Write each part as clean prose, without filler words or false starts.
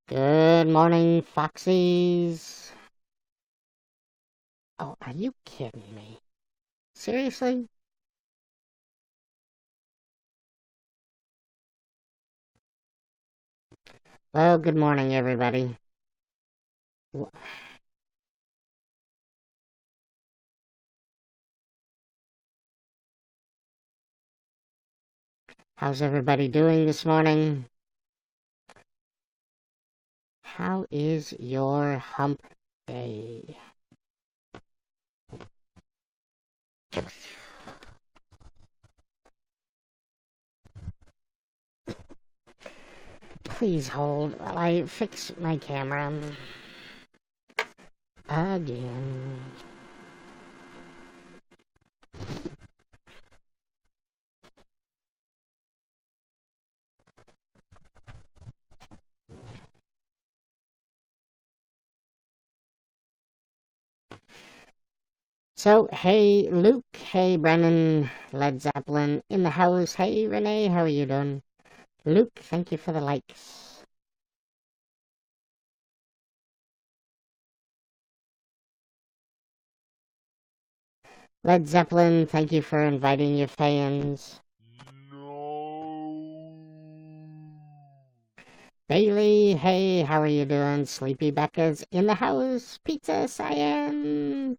Good morning, Foxies. Oh, are you kidding me? Seriously? Well, good morning, everybody. Wh- How's everybody doing this morning? How is your hump day? Please hold while I fix my camera again. So, hey, Luke. Hey, Brennan. Led Zeppelin in the house. Hey, Renee. How are you doing? Luke, thank you for the likes. Led Zeppelin, thank you for inviting your fans. No. Bailey, hey, how are you doing? Sleepy Becca's in the house. Pizza Cyan.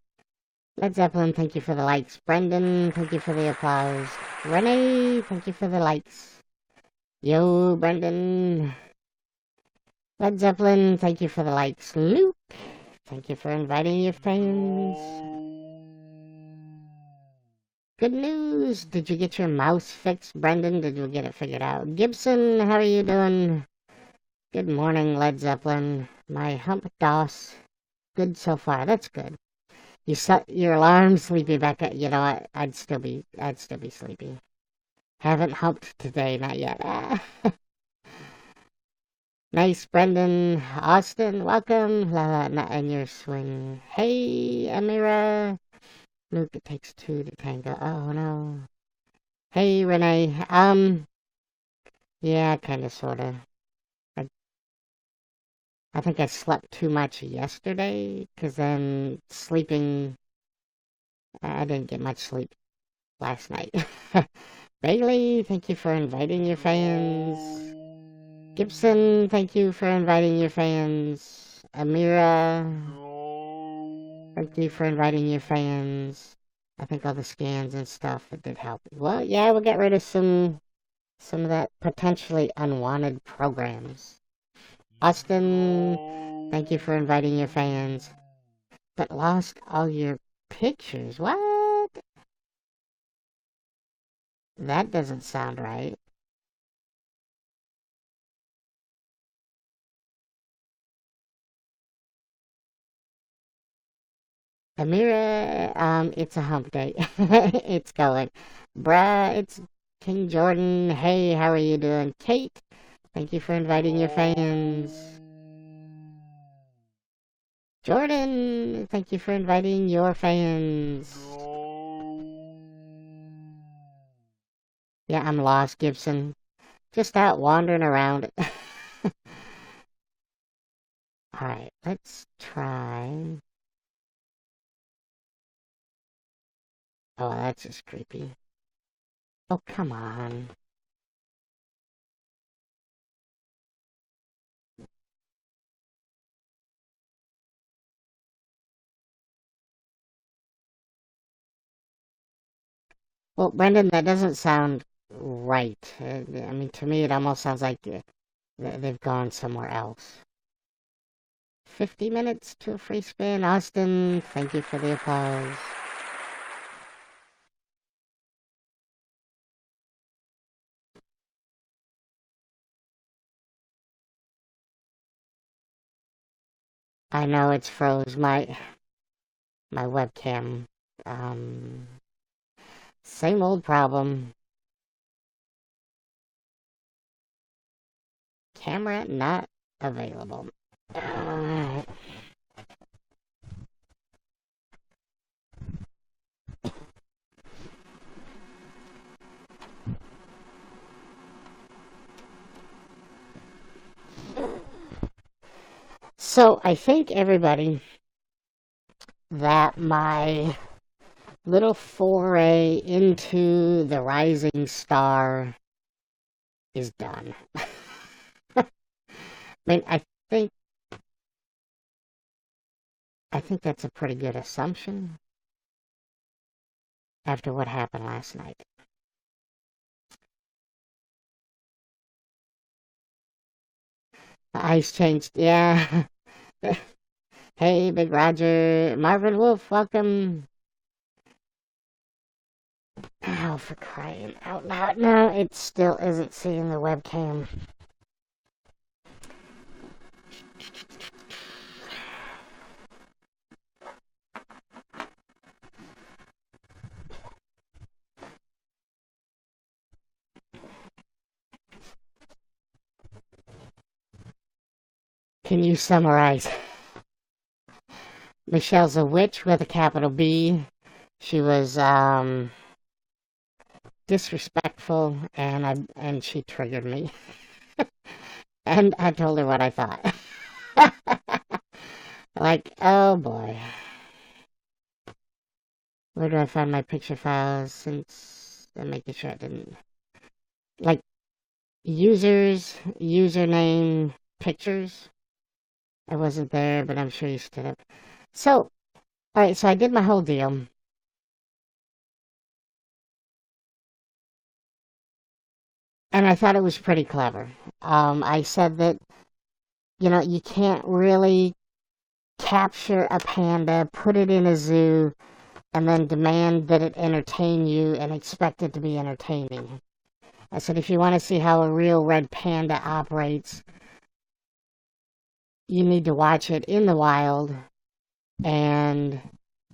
Led Zeppelin, thank you for the likes. Brendan, thank you for the applause. Renee, thank you for the likes. Yo, Brendan. Led Zeppelin, thank you for the likes. Luke, thank you for inviting your fans. Good news! Did you get your mouse fixed, Brendan? Did you get it figured out? Gibson, how are you doing? Good morning, Led Zeppelin. My hump DOS. Good so far. That's good. You set your alarm, sleepy Becca. You know what? I'd still be sleepy. Haven't humped today, not yet. Nice, Brendan. Austin, welcome. Not in your swing. Hey, Amira. Luke, it takes two to tango. Oh no. Hey, Renee. Yeah, kinda, sorta. I, I think I slept too much yesterday, 'cause then sleeping, I didn't get much sleep last night. Bailey, thank you for inviting your fans. Gibson, thank you for inviting your fans. Amira, thank you for inviting your fans. I think all the scans and stuff, it did help. Well, yeah, we'll get rid of some of that potentially unwanted programs. Austin, thank you for inviting your fans, but lost all your pictures. What? That doesn't sound right. Amira, it's a hump day. It's going. Bruh, it's King Jordan. Hey, how are you doing? Kate, thank you for inviting your fans. Jordan, thank you for inviting your fans. Yeah, I'm lost, Gibson. Just out wandering around. Alright, let's try. Oh, that's just creepy. Oh, come on. Well, Brendan, that doesn't sound right. I mean, to me, it almost sounds like they've gone somewhere else. 50 minutes to a free spin. Austin, thank you for the applause. I know it's froze my webcam. Um, Same old problem. Camera not available. Alright. So I think everybody that my little foray into the rising star is done. I mean, think I think that's a pretty good assumption after what happened last night. The ice changed. Yeah. Hey, Big Roger. Marvin Wolf, welcome. Oh, for crying out loud. No, it still isn't seeing the webcam. Can you summarize? Michelle's a witch with a capital B. She was disrespectful, and she triggered me. And I told her what I thought. Like, oh boy. Where do I find my picture files since I'm making sure I didn't... Like, users, username, pictures. I wasn't there, but I'm sure you stood up. So, alright, so I did my whole deal. And I thought it was pretty clever. I said that, you can't really capture a panda, put it in a zoo, and then demand that it entertain you and expect it to be entertaining. I said, if you want to see how a real red panda operates, you need to watch it in the wild and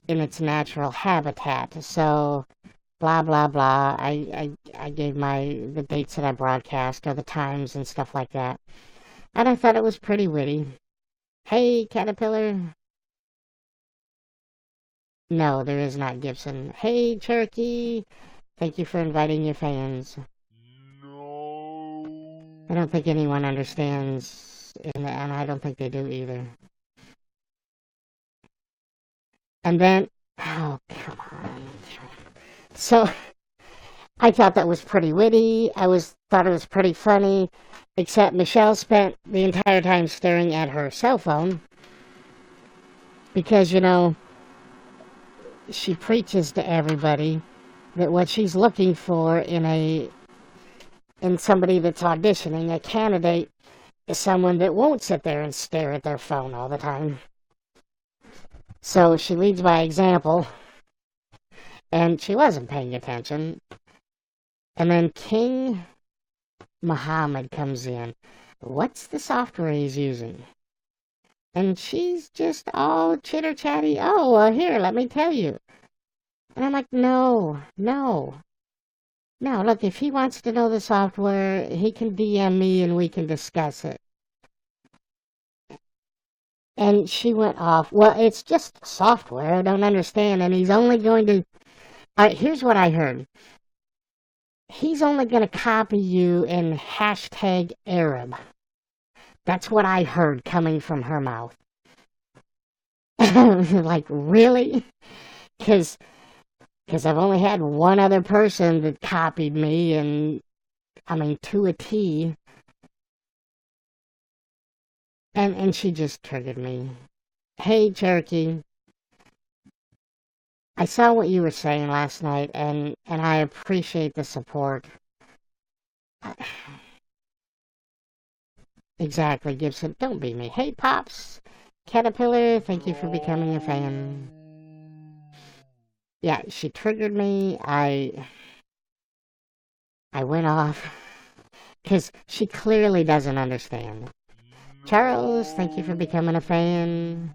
in its natural habitat. So, blah, blah, blah. I gave the dates that I broadcast or the times and stuff like that. And I thought it was pretty witty. Hey, Caterpillar. No, there is not Gibson. Hey, Cherokee. Thank you for inviting your fans. No. I don't think anyone understands, and I don't think they do either. And then, oh, come on. So, I thought that was pretty witty. Thought it was pretty funny, except Michelle spent the entire time staring at her cell phone because, she preaches to everybody that what she's looking for in somebody that's auditioning, a candidate, is someone that won't sit there and stare at their phone all the time. So she leads by example, and she wasn't paying attention. And then King Muhammad comes in. What's the software he's using? And she's just all chitter-chatty. Oh, well, here, let me tell you. And I'm like, no. Look, if he wants to know the software, he can DM me and we can discuss it. And she went off, well, it's just software, I don't understand, and he's only going to... Alright, here's what I heard. He's only going to copy you in hashtag Arab. That's what I heard coming from her mouth. Like, really? Because I've only had one other person that copied me, and, to a T. And she just triggered me. Hey, Cherokee. I saw what you were saying last night, and I appreciate the support. Exactly, Gibson. Don't be me. Hey, Pops. Caterpillar, thank you for becoming a fan. Yeah, she triggered me. I went off. Because she clearly doesn't understand. Charles, thank you for becoming a fan.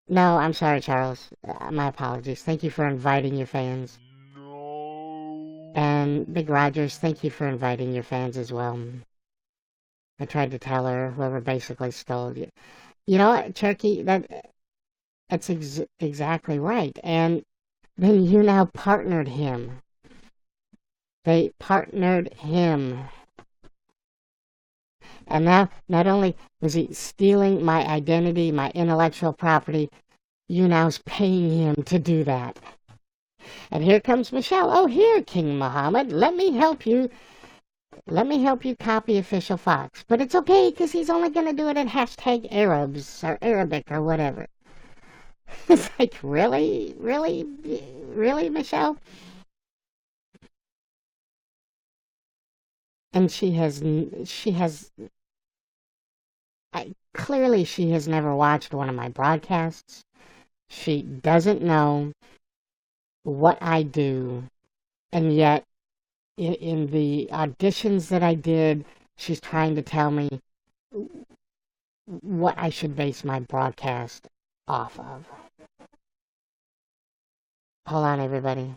No, I'm sorry, Charles. My apologies. Thank you for inviting your fans. No. And Big Rogers, thank you for inviting your fans as well. I tried to tell her, whoever basically stole you. You know what, Cherokee? That's exactly right. And then YouNow partnered him. They partnered him. And now, not only was he stealing my identity, my intellectual property, YouNow's paying him to do that. And here comes Michelle. Oh, here, King Muhammad, let me help you. Let me help you copy Official.Fox. But it's okay, because he's only going to do it in hashtag Arabs or Arabic or whatever. It's like, really? Really? Really, Michelle? And clearly she has never watched one of my broadcasts. She doesn't know what I do, and yet in the auditions that I did, she's trying to tell me what I should base my broadcast off of. Hold on, everybody.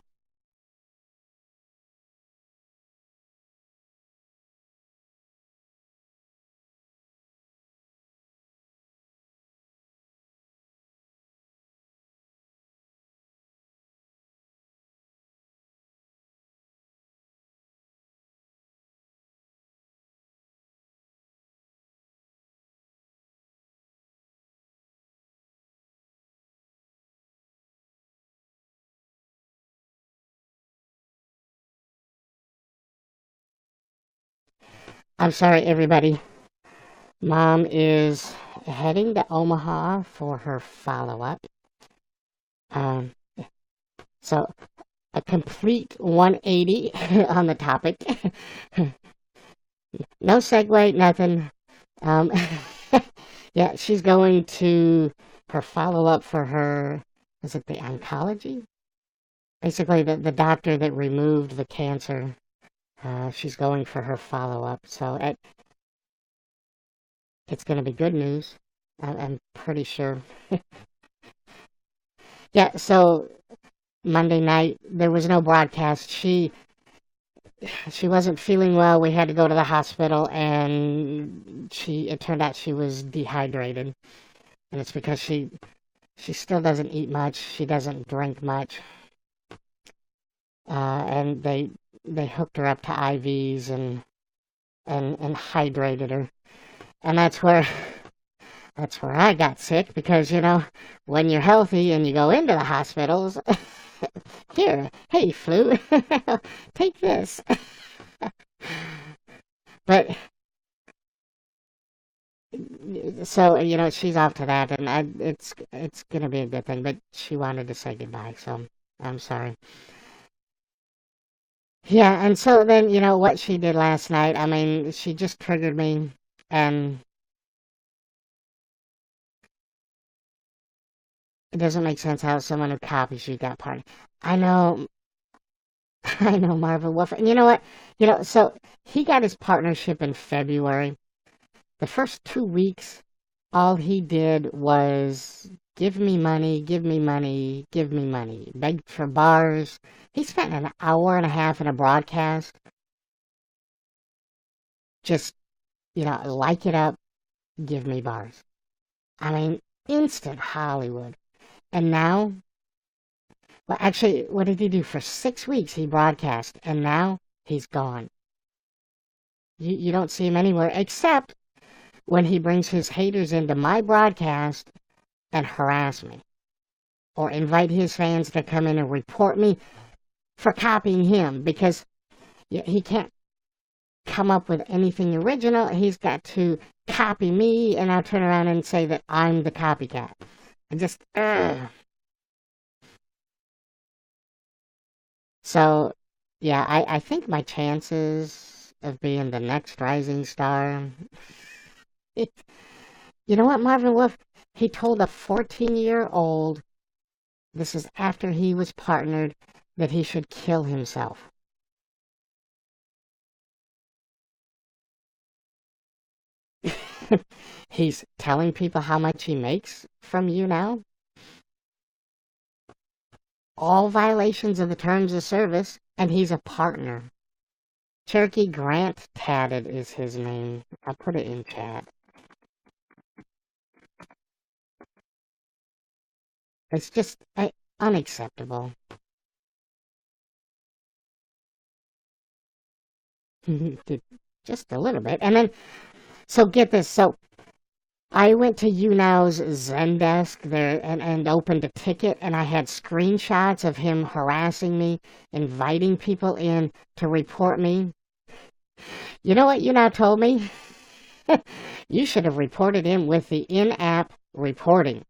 I'm sorry, everybody. Mom is heading to Omaha for her follow-up. Um, so a complete 180 on the topic. No segue, nothing. Um, yeah, she's going to her follow-up for her, is it the oncology? Basically, the doctor that removed the cancer. She's going for her follow-up, so it's going to be good news. I'm pretty sure. Yeah, so Monday night there was no broadcast. She wasn't feeling well. We had to go to the hospital, and it turned out she was dehydrated, and it's because she still doesn't eat much. She doesn't drink much, and they hooked her up to IVs and hydrated her, and that's where I got sick because when you're healthy and you go into the hospitals, here, hey flu, take this. But so she's off to that, and it's gonna be a good thing. But she wanted to say goodbye, so I'm sorry. Yeah, and so then what she did last night. I mean, she just triggered me, and it doesn't make sense how someone who copies you got party. I know, I know Marvin Wolf, and you know what? So he got his partnership in February. The first 2 weeks, all he did was give me money, give me money, give me money, begged for bars. He spent an hour and a half in a broadcast, just, like it up, give me bars. I mean, instant Hollywood. And now, well, actually, what did he do? For 6 weeks, he broadcast, and now he's gone. You don't see him anywhere except when he brings his haters into my broadcast and harass me, or invite his fans to come in and report me for copying him, because he can't come up with anything original. He's got to copy me, and I'll turn around and say that I'm the copycat. And just, So, yeah, I think my chances of being the next rising star. It, you know what, Marvin Wolf? He told a 14-year-old, this is after he was partnered, that he should kill himself. He's telling people how much he makes from YouNow. All violations of the terms of service, and he's a partner. Cherokee Grant Tatted is his name. I'll put it in chat. It's just unacceptable. Just a little bit. And then, So get this. So I went to YouNow's Zendesk there and opened a ticket, and I had screenshots of him harassing me, inviting people in to report me. You know what YouNow told me? You should have reported him with the in-app reporting.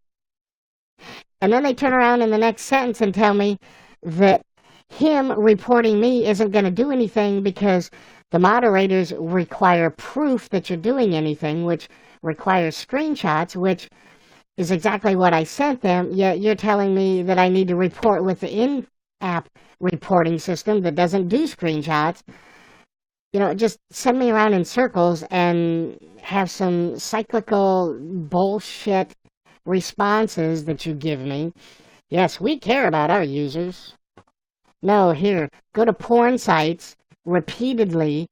And then they turn around in the next sentence and tell me that him reporting me isn't going to do anything because the moderators require proof that you're doing anything, which requires screenshots, which is exactly what I sent them. Yet you're telling me that I need to report with the in-app reporting system that doesn't do screenshots. Just send me around in circles and have some cyclical bullshit responses that you give me. Yes, we care about our users. No, here, go to porn sites repeatedly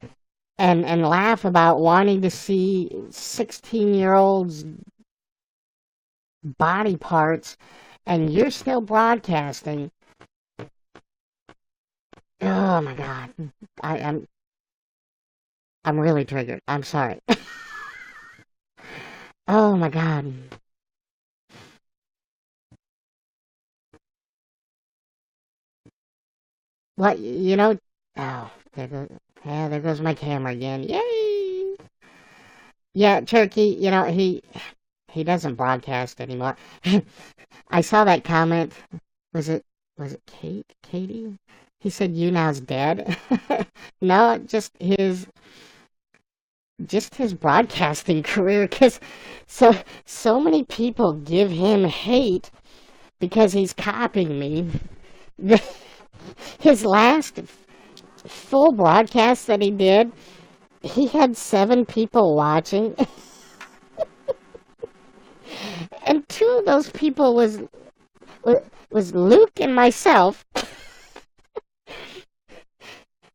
and laugh about wanting to see 16-year-olds' body parts, and you're still broadcasting. Oh my God, I'm really triggered. I'm sorry. Oh my God. What, oh, there goes my camera again. Yay! Yeah, Turkey, he doesn't broadcast anymore. I saw that comment. Was it Katie? He said YouNow's dead. No, just his broadcasting career, because so many people give him hate because he's copying me. His last full broadcast that he did, he had 7 people watching. And 2 of those people was Luke and myself.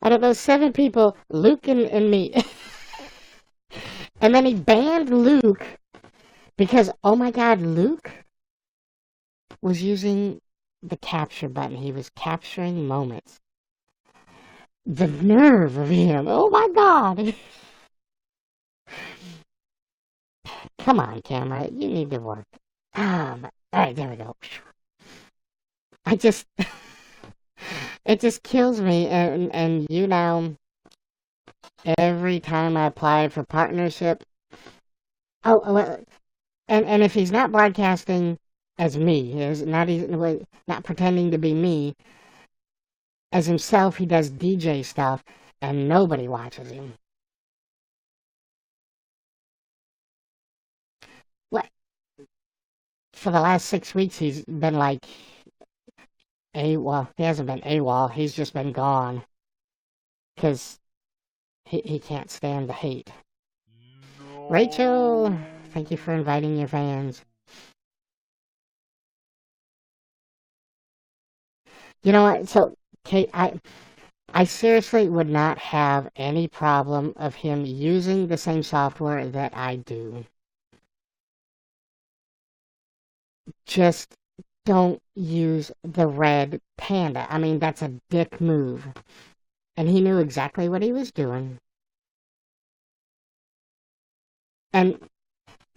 I don't know, 7 people, Luke and me. And then he banned Luke because, oh my God, Luke was using the capture button. He was capturing moments. The nerve of him. Oh my God. Come on, camera. You need to work. All right, there we go. It just kills me. And every time I apply for partnership. Oh, well, and if he's not broadcasting as me, is not pretending to be me, as himself, he does DJ stuff, and nobody watches him. What? For the last 6 weeks, he's been like AWOL. He hasn't been AWOL. He's just been gone because he can't stand the hate. No. Rachel, thank you for inviting your fans. You know what? So, Kate, I seriously would not have any problem of him using the same software that I do. Just don't use the red panda. I mean, that's a dick move. And he knew exactly what he was doing. And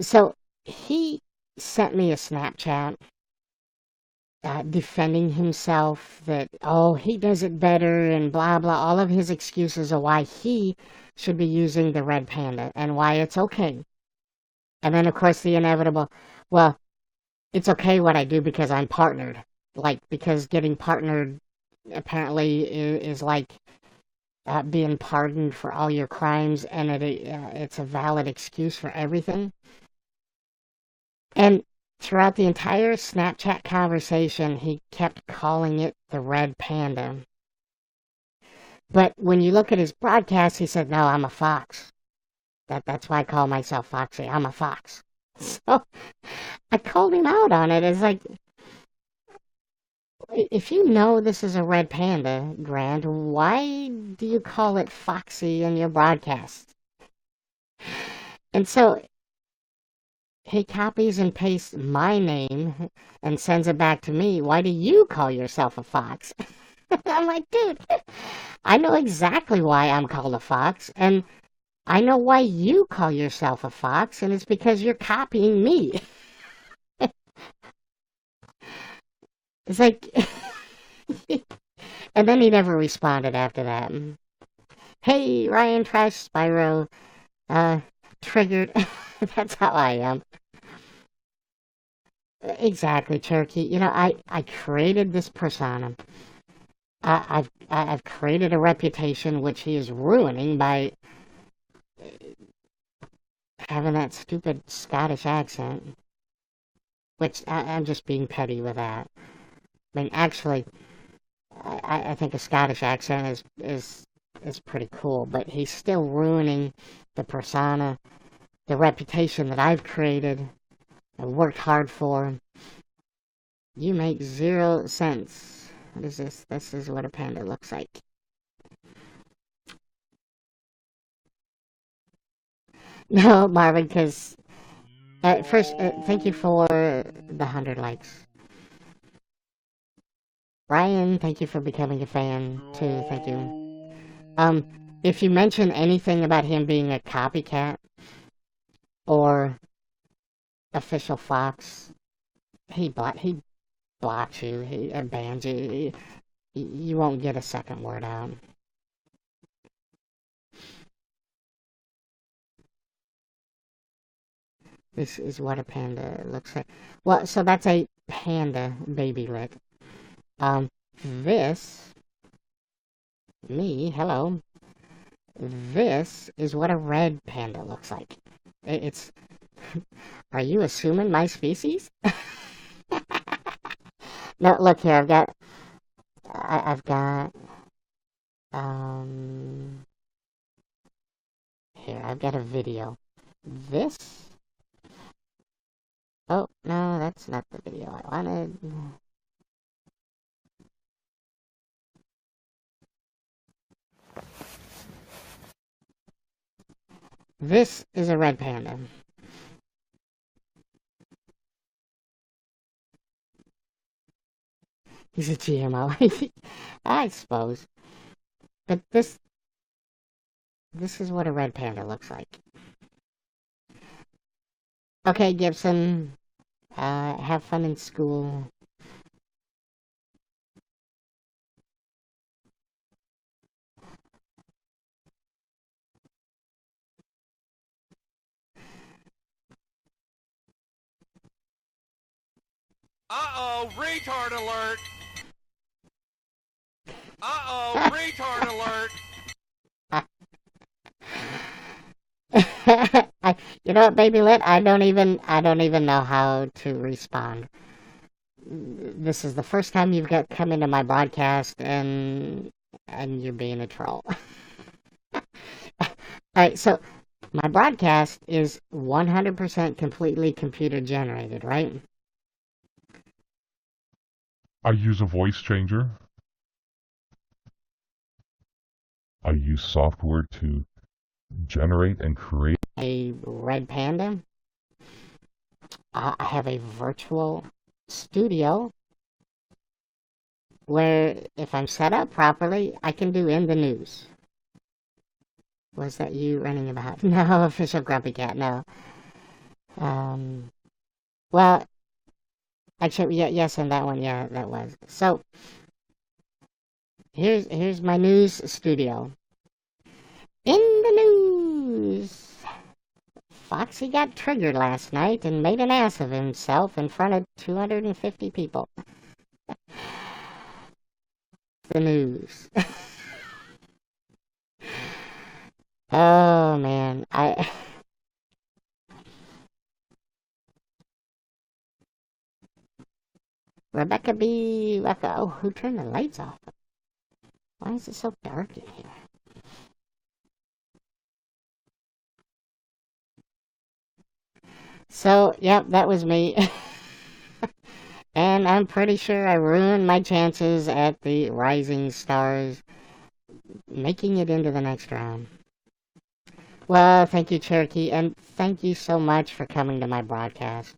so he sent me a Snapchat defending himself that, oh, he does it better and blah, blah, all of his excuses of why he should be using the red panda and why it's okay. And then, of course, the inevitable, well, it's okay what I do because I'm partnered. Like, because getting partnered apparently is like being pardoned for all your crimes, and it's a valid excuse for everything. And throughout the entire Snapchat conversation, he kept calling it the red panda. But when you look at his broadcast, he said, no, I'm a fox. That's why I call myself Foxy. I'm a fox. So I called him out on it. It's like, if you know this is a red panda, Grant, why do you call it Foxy in your broadcast? And so he copies and pastes my name and sends it back to me. Why do you call yourself a fox? I'm like, dude, I know exactly why I'm called a fox. And I know why you call yourself a fox, and it's because you're copying me. It's like, and then he never responded after that. Hey, Ryan Trash Spyro, uh, triggered. That's how I am. Exactly, Cherokee. I created this persona. I've created a reputation which he is ruining by having that stupid Scottish accent. Which I'm just being petty with that. I mean, actually, I think a Scottish accent is pretty cool, but he's still ruining the persona, the reputation that I've created and worked hard for. You make 0 cents. What is this? This is what a panda looks like. No, Marvin, because first, thank you for the 100 likes. Ryan, thank you for becoming a fan, too. Thank you. If you mention anything about him being a copycat or Official.Fox, he blocks you, he bans you. You won't get a second word out. This is what a panda looks like. Well, so that's a panda baby lick. This, me, hello. This is what a red panda looks like. It's. Are you assuming my species? No, look here. I've got. Um. Here, I've got a video. This. Oh no, that's not the video I wanted. This is a red panda. He's a GMO, I suppose. But this is what a red panda looks like. Okay, Gibson. Have fun in school. Uh-oh, retard alert! Uh-oh, retard alert! You know what, baby lit? I don't even know how to respond. This is the first time you've got come into my broadcast, and you're being a troll. All right, so my broadcast is 100% completely computer generated, right? I use a voice changer. I use software to generate and create A red panda. I have a virtual studio where, if I'm set up properly, I can do in the news. Was that you running about? No, official grumpy cat. No. Um. Well, actually, yeah, yes, on that one, yeah, that was. So here's my news studio. In the news, Foxy got triggered last night and made an ass of himself in front of 250 people. The news. Oh man, Rebecca B. Rebecca. Oh, who turned the lights off? Why is it so dark in here? So, yep, that was me. And I'm pretty sure I ruined my chances at the Rising Stars making it into the next round. Well, thank you, Cherokee, and thank you so much for coming to my broadcast.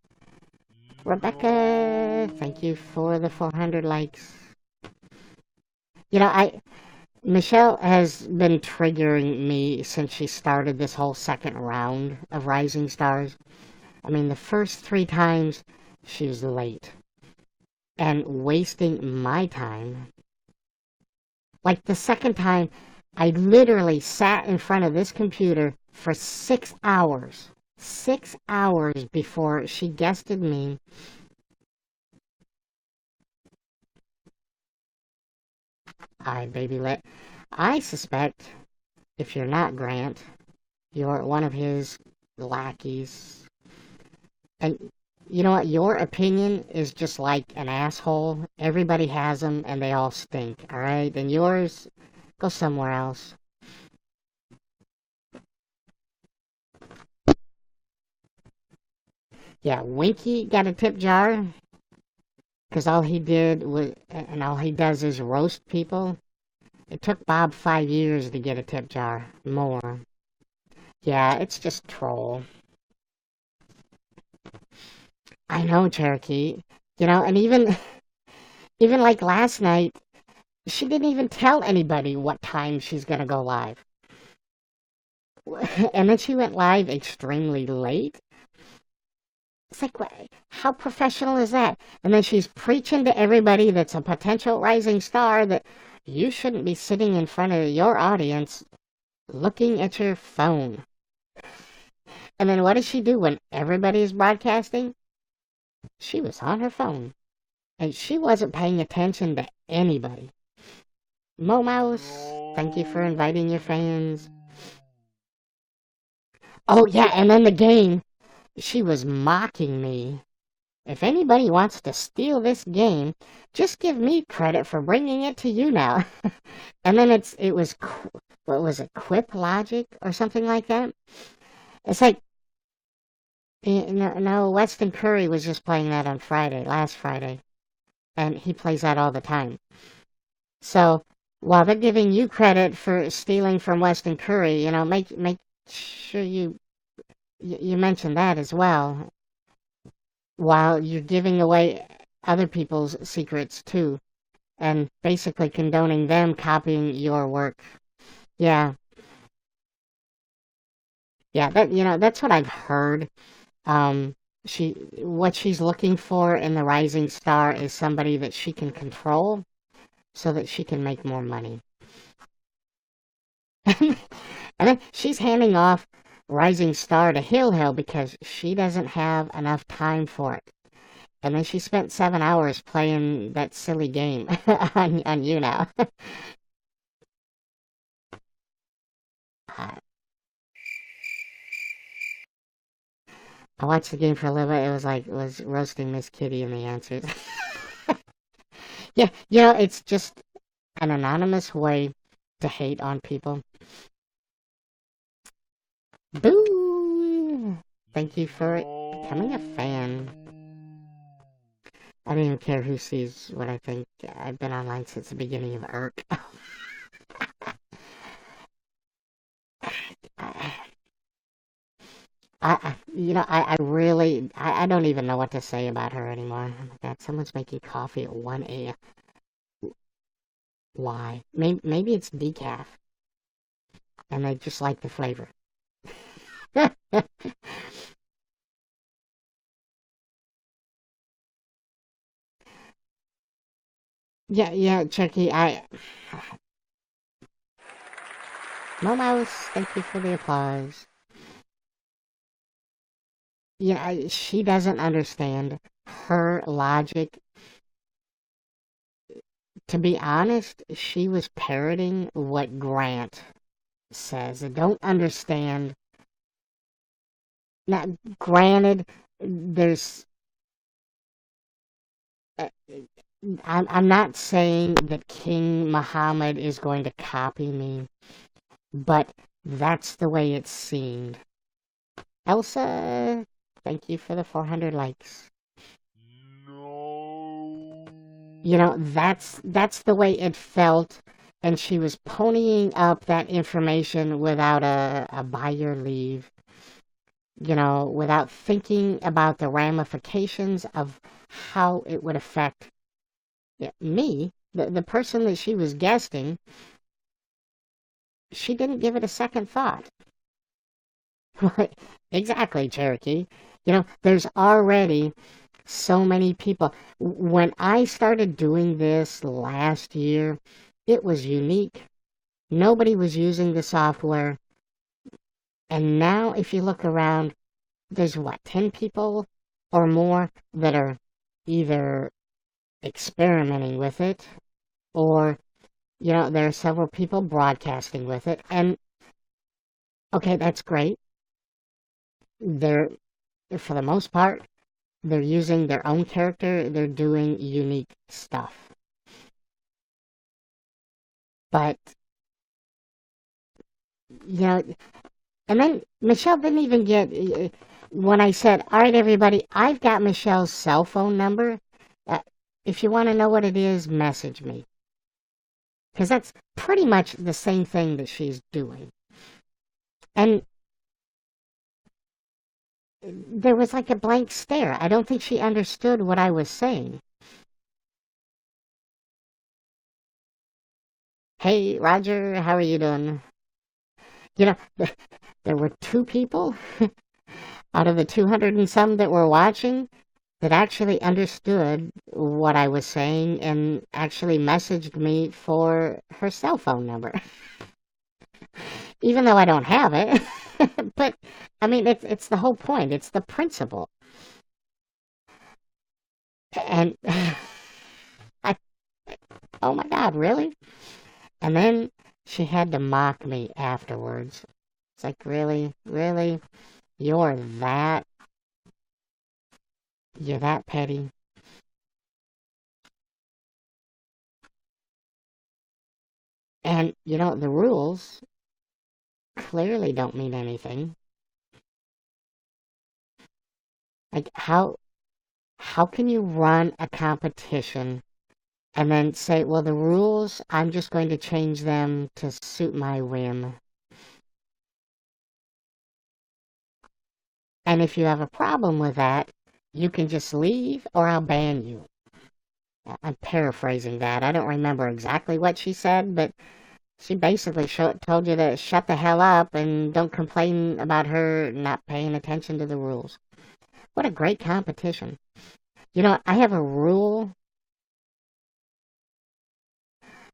Rebecca, thank you for the 400 likes. You know, Michelle has been triggering me since she started this whole second round of Rising Stars. I mean, the first three times she was late and wasting my time. Like the second time, I literally sat in front of this computer for 6 hours. 6 hours before she guested me. Baby lit. I suspect, if you're not Grant, you're one of his lackeys. And you know what? Your opinion is just like an asshole. Everybody has them, and they all stink. All right, and yours, go somewhere else. Yeah, Winky got a tip jar because all he did was, and all he does is roast people. It took Bob 5 years to get a tip jar. More. Yeah, it's just troll. I know, Cherokee. And even like last night, she didn't even tell anybody what time she's gonna go live. And then she went live extremely late. It's like, how professional is that? And then she's preaching to everybody that's a potential rising star that you shouldn't be sitting in front of your audience looking at your phone. And then what does she do when everybody is broadcasting? She was on her phone. And she wasn't paying attention to anybody. Mo Mouse, thank you for inviting your fans. Oh, yeah, and then the game, she was mocking me. If anybody wants to steal this game, just give me credit for bringing it to you now. And then what was it, Quip Logic or something like that? It's like, no, Weston Curry was just playing that on last Friday. And he plays that all the time. So, while they're giving you credit for stealing from Weston Curry, make sure you mention that as well, while you're giving away other people's secrets too, and basically condoning them copying your work. Yeah, yeah, that's what I've heard. Um, what she's looking for in the rising star is somebody that she can control, so that she can make more money. And then she's handing off Rising Star to Hill because she doesn't have enough time for it. And then she spent 7 hours playing that silly game on YouNow. I watched the game for a little bit. It was roasting Miss Kitty in the answers. Yeah, it's just an anonymous way to hate on people. Boo! Thank you for becoming a fan. I don't even care who sees what I think. I've been online since the beginning of IRC. I really, I don't even know what to say about her anymore. Oh my god, someone's making coffee at 1 a.m. Why? Maybe it's decaf. And they just like the flavor. Yeah, Chucky, Momos, thank you for the applause. Yeah, she doesn't understand her logic. To be honest, she was parroting what Grant says. I don't understand. Now, granted, there's. Uh, I'm not saying that King Muhammad is going to copy me, but that's the way it seemed. Elsa, thank you for the 400 likes. No. That's the way it felt, and she was ponying up that information without a by your leave. Without thinking about the ramifications of how it would affect me, the person that she was guesting. she didn't give it a second thought. Exactly, Cherokee. There's already so many people. When I started doing this last year, it was unique. Nobody was using the software. And now, if you look around, there's what, 10 people or more that are either experimenting with it or, there are several people broadcasting with it. And okay, that's great. They're, for the most part, they're using their own character, they're doing unique stuff. But, you know, and then Michelle didn't even get, when I said, all right, everybody, I've got Michelle's cell phone number. Uh, if you want to know what it is, message me. Because that's pretty much the same thing that she's doing. And there was like a blank stare. I don't think she understood what I was saying. Hey, Roger, how are you doing? You know, there were two people out of the 200 and some that were watching that actually understood what I was saying and actually messaged me for her cell phone number. Even though I don't have it. But, I mean, it's the whole point. It's the principle. And, I, oh my God, really? And then she had to mock me afterwards. It's like, really? Really? You're that? You're that petty? And, the rules clearly don't mean anything. Like, how can you run a competition and then say, well, the rules, I'm just going to change them to suit my whim? And if you have a problem with that, you can just leave or I'll ban you. I'm paraphrasing that. I don't remember exactly what she said, but she basically told you to shut the hell up and don't complain about her not paying attention to the rules. What a great competition. I have a rule.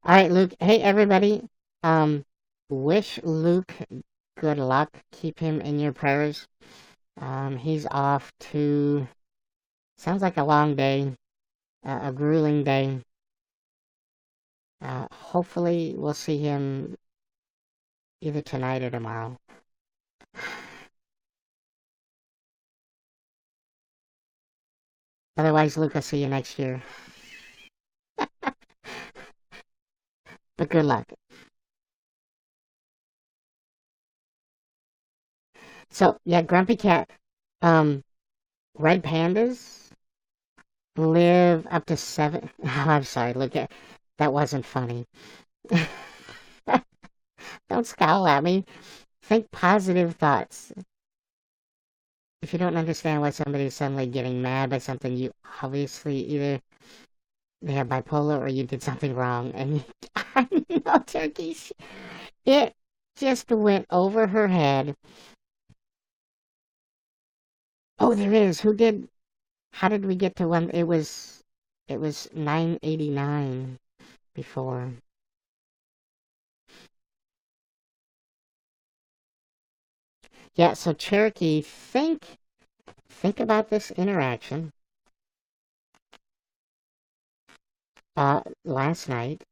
All right, Luke. Hey, everybody. Wish Luke good luck. Keep him in your prayers. He's off to, sounds like a long day, a grueling day. Hopefully we'll see him either tonight or tomorrow. Otherwise, Luke, I'll see you next year. But good luck. So, yeah, Grumpy Cat, red pandas live up to 7. Oh, I'm sorry, look at that wasn't funny. Don't scowl at me. Think positive thoughts. If you don't understand why somebody's suddenly getting mad by something, you obviously either they have bipolar or you did something wrong. And I know, turkeys. It just went over her head. Oh, there is. Who did? How did we get to one? It was 989 before. Yeah, so Cherokee, think about this interaction. Last night,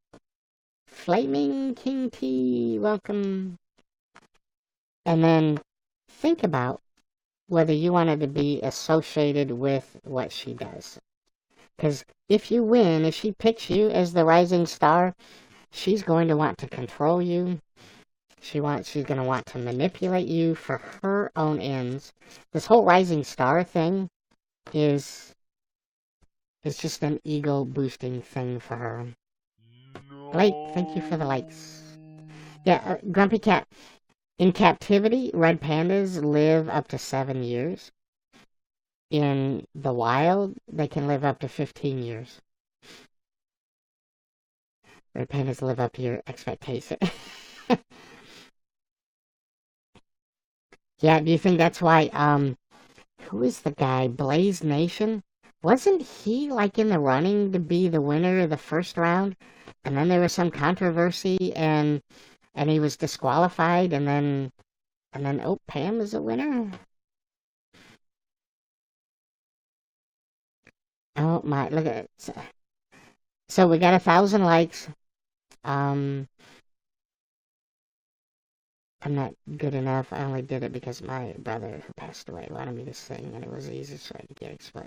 Flaming King T, welcome. And then think about whether you wanted to be associated with what she does. Because if you win, if she picks you as the rising star, she's going to want to control you. She's going to want to manipulate you for her own ends. This whole rising star thing is just an ego boosting thing for her. Blake, thank you for the likes. Yeah, Grumpy Cat. In captivity, red pandas live up to 7 years. In the wild, they can live up to 15 years. Red pandas live up to your expectation. Yeah, do you think that's why, who is the guy? Blaze Nation? Wasn't he like in the running to be the winner of the first round? And then there was some controversy and he was disqualified and then oh, Pam is a winner. Oh my, look at it. So we got 1,000 likes. Um, I'm not good enough. I only did it because my brother who passed away wanted me to sing, and it was easy, so I could get it. But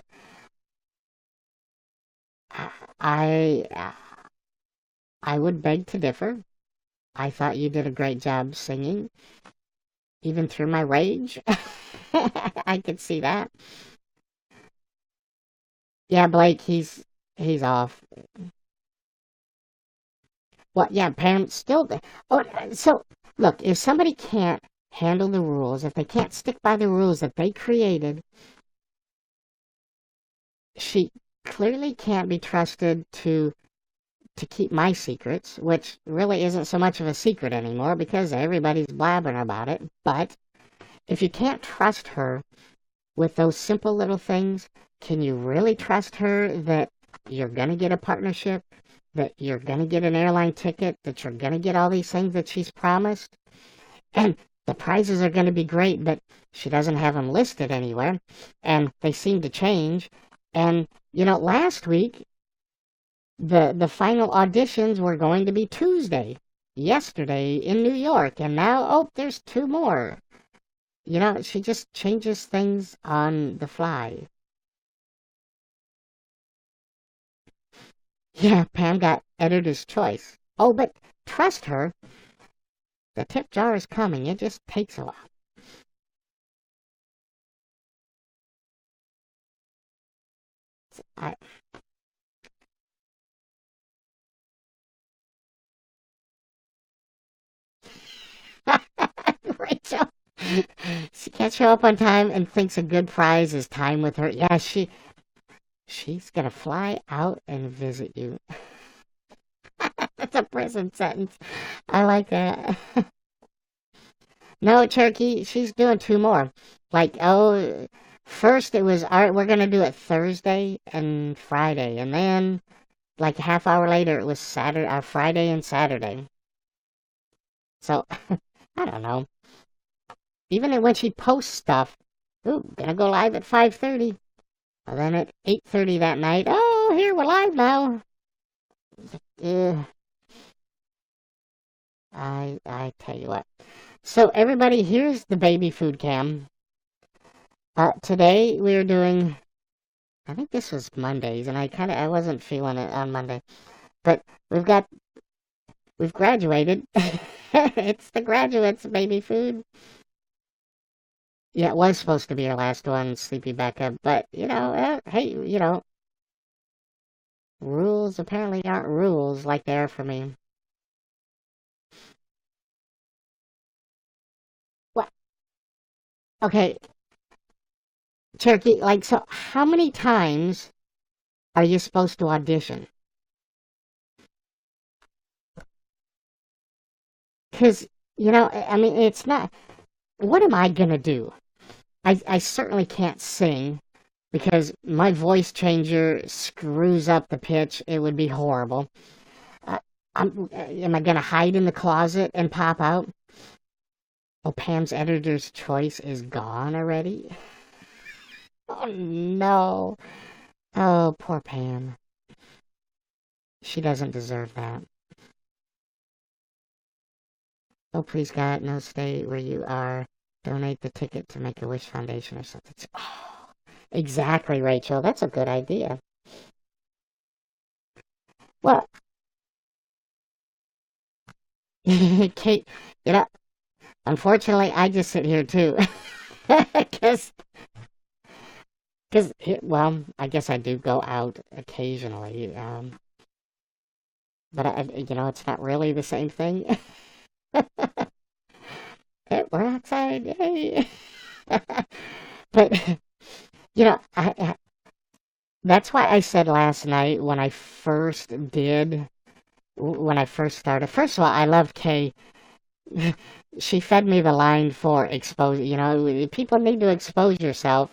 I, I would beg to differ. I thought you did a great job singing, even through my rage. I could see that. Yeah, Blake, he's off. Well, yeah, parents still. Oh, so look, if somebody can't handle the rules, if they can't stick by the rules that they created, she clearly can't be trusted to keep my secrets, which really isn't so much of a secret anymore because everybody's blabbering about it. But if you can't trust her with those simple little things, can you really trust her that you're going to get a partnership, that you're going to get an airline ticket, that you're going to get all these things that she's promised? And the prizes are going to be great, but she doesn't have them listed anywhere, and they seem to change. And, last week, the final auditions were going to be Tuesday, yesterday in New York, and now, oh, there's two more. She just changes things on the fly. Yeah, Pam got editor's choice. Oh, but trust her. The tip jar is coming. It just takes a while. I, Rachel, she can't show up on time and thinks a good prize is time with her. Yeah, she's gonna fly out and visit you. That's a prison sentence. I like that. No, Turkey, she's doing two more. Like, oh, first it was, all right, we're going to do it Thursday and Friday. And then, like, a half hour later, it was Saturday, Friday and Saturday. So, I don't know. Even when she posts stuff, ooh, gonna go live at 5:30. And then at 8:30 that night, oh, here, we're live now. Uh, I tell you what. So, everybody, here's the baby food cam. Today we are doing, I think this was Mondays, and I wasn't feeling it on Monday. But we've graduated. It's the graduates, baby food. Yeah, it was supposed to be our last one, Sleepy Becca, but, hey, rules apparently aren't rules like they are for me. What? Okay, Cherokee, like, so how many times are you supposed to audition? Because, I mean, it's not, what am I gonna do? I certainly can't sing because my voice changer screws up the pitch. It would be horrible. Uh, am I gonna hide in the closet and pop out? Oh, Pam's editor's choice is gone already? Oh, no. Oh, poor Pam. She doesn't deserve that. Oh, please, God, no, stay where you are. Donate the ticket to Make-A-Wish Foundation or something. Oh, exactly, Rachel. That's a good idea. Well, Kate, unfortunately, I just sit here too. Because, well, I guess I do go out occasionally. But, it's not really the same thing. We're outside, yay! But, that's why I said last night when I first started. First of all, I love Kay. She fed me the line for expose. People need to expose yourself.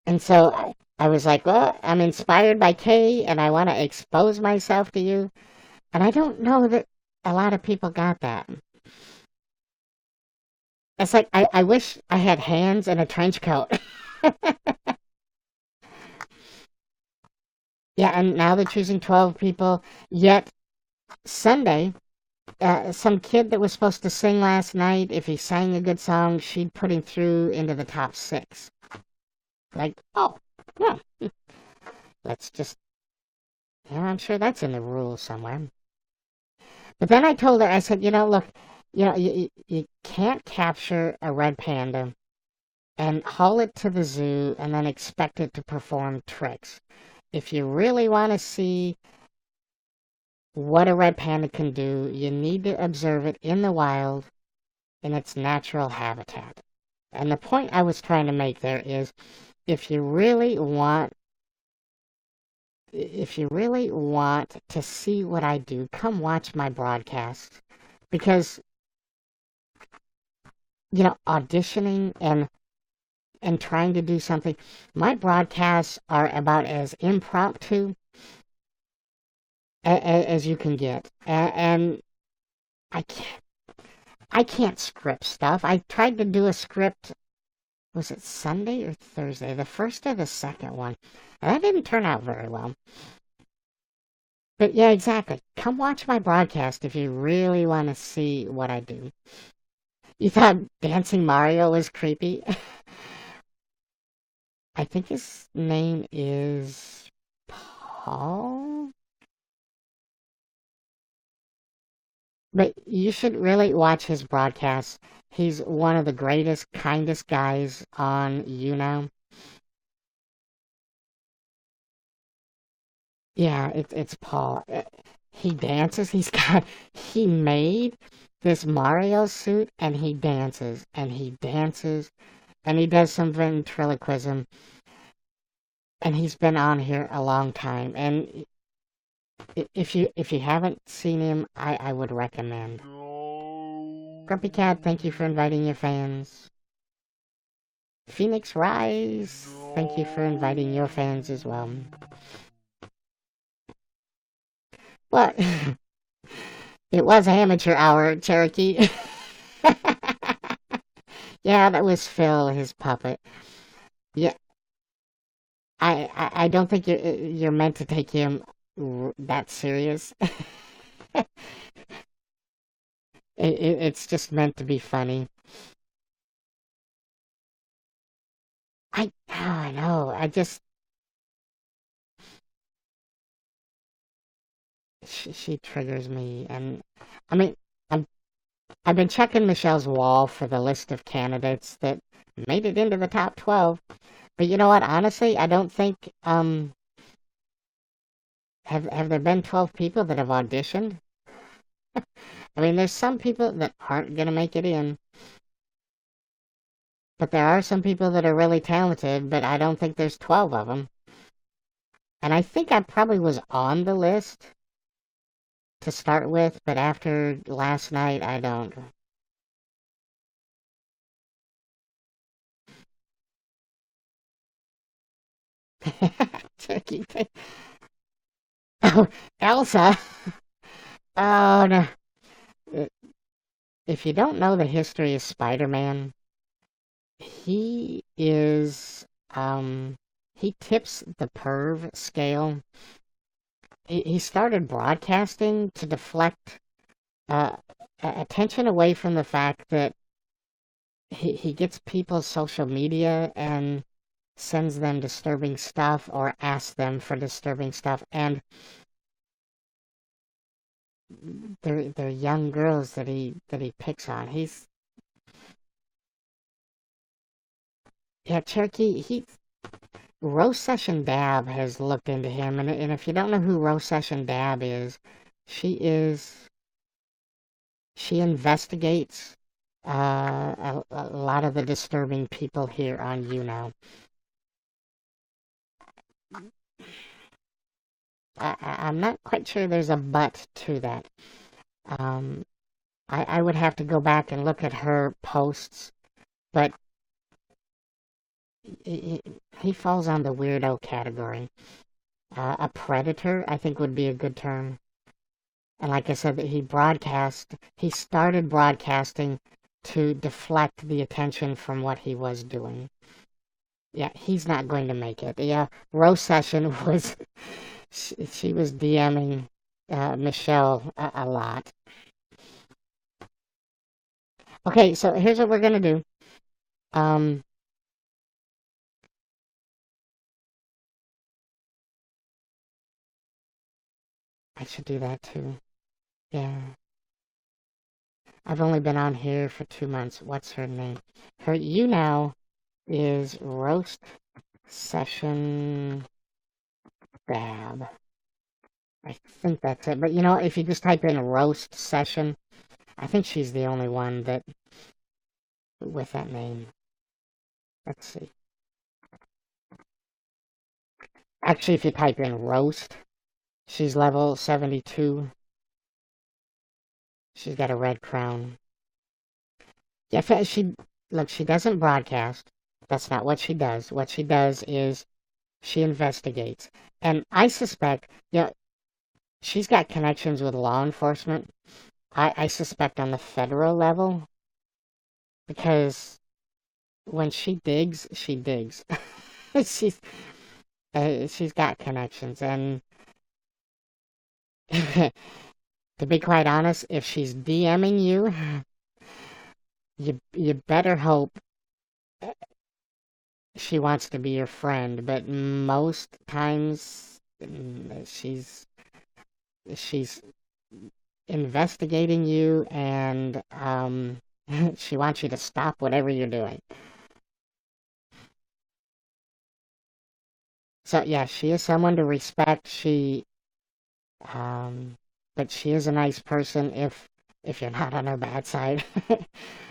And so I was like, well, I'm inspired by Kay and I want to expose myself to you. And I don't know that a lot of people got that. It's like, I wish I had hands and a trench coat. Yeah, and now they're choosing 12 people. Yet, Sunday, some kid that was supposed to sing last night, if he sang a good song, she'd put him through into the top six. Like, oh, yeah, let's just, I'm sure that's in the rules somewhere. But then I told her, I said, look, you can't capture a red panda and haul it to the zoo and then expect it to perform tricks. If you really want to see what a red panda can do, you need to observe it in the wild in its natural habitat. And the point I was trying to make there is if you really want to see what I do, come watch my broadcast because auditioning and trying to do something, my broadcasts are about as impromptu as you can get. And I can't script stuff. I tried to do a script, was it Sunday or Thursday? The first or the second one. And that didn't turn out very well. But yeah, exactly. Come watch my broadcast if you really want to see what I do. You thought Dancing Mario was creepy? I think his name is Paul? But you should really watch his broadcasts. He's one of the greatest, kindest guys on YouNow. Yeah, it's Paul. He dances. He made this Mario suit and he dances and he dances and he does some ventriloquism. And he's been on here a long time. And if you haven't seen him, I would recommend. Grumpy Cat, thank you for inviting your fans. Phoenix Rise, thank you for inviting your fans as well. What? It was amateur hour, Cherokee. Yeah, that was Phil, his puppet. Yeah, I don't think you're meant to take him that serious. It's just meant to be funny. I know. She triggers me, and I mean, I'm I've been checking Michelle's wall for the list of candidates that made it into the top 12. But you know what? Honestly, I don't think have there been 12 people that have auditioned? I mean, there's some people that aren't gonna make it in, but there are some people that are really talented, but I don't think there's 12 of them. And I think I probably was on the list to start with, but after last night, I don't. Turkey. Oh, Elsa. Oh no. If you don't know the history of Spider-Man, he is he tips the perv scale. He started broadcasting to deflect uh, attention away from the fact that he gets people's social media and sends them disturbing stuff or asks them for disturbing stuff, and they're young girls that he picks on. He's Yeah, Cherokee. Rose Session Dab has looked into him, and if you don't know who Rose Session Dab is, she is she investigates a lot of the disturbing people here on YouNow. I'm not quite sure there's a but to that. Um, I would have to go back and look at her posts, but he, he falls on the weirdo category. A predator, I think, would be a good term. And like I said, he started broadcasting to deflect the attention from what he was doing. Yeah, he's not going to make it. The roast session was, she was DMing Michelle a lot. Okay, so here's what we're gonna do. Um, I should do that too. Yeah. I've only been on here for 2 months. What's her name? Her YouNow is Roast Session Bab. I think that's it. But if you just type in Roast Session, I think she's the only one that with that name. Let's see. Actually, if you type in Roast, she's level 72. She's got a red crown. Yeah, she doesn't broadcast. That's not what she does. What she does is she investigates. And I suspect, she's got connections with law enforcement. I suspect on the federal level, because when she digs, she digs. she's she's got connections, and to be quite honest, if she's DMing you, you better hope she wants to be your friend. But most times, she's investigating you, and she wants you to stop whatever you're doing. So yeah, she is someone to respect. But she is a nice person if you're not on her bad side.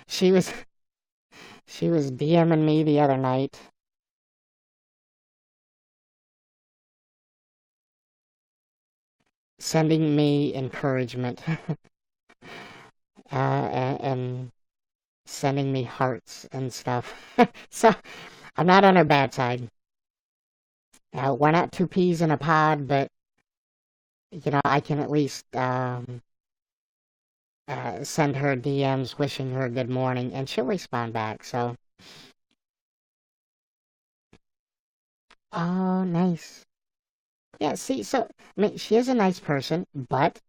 she was she was DMing me the other night. Sending me encouragement, and sending me hearts and stuff. So I'm not on her bad side. We're not two peas in a pod, but I can at least send her DMs wishing her good morning, and she'll respond back. So, oh, nice. Yeah, see, so I mean, she is a nice person, but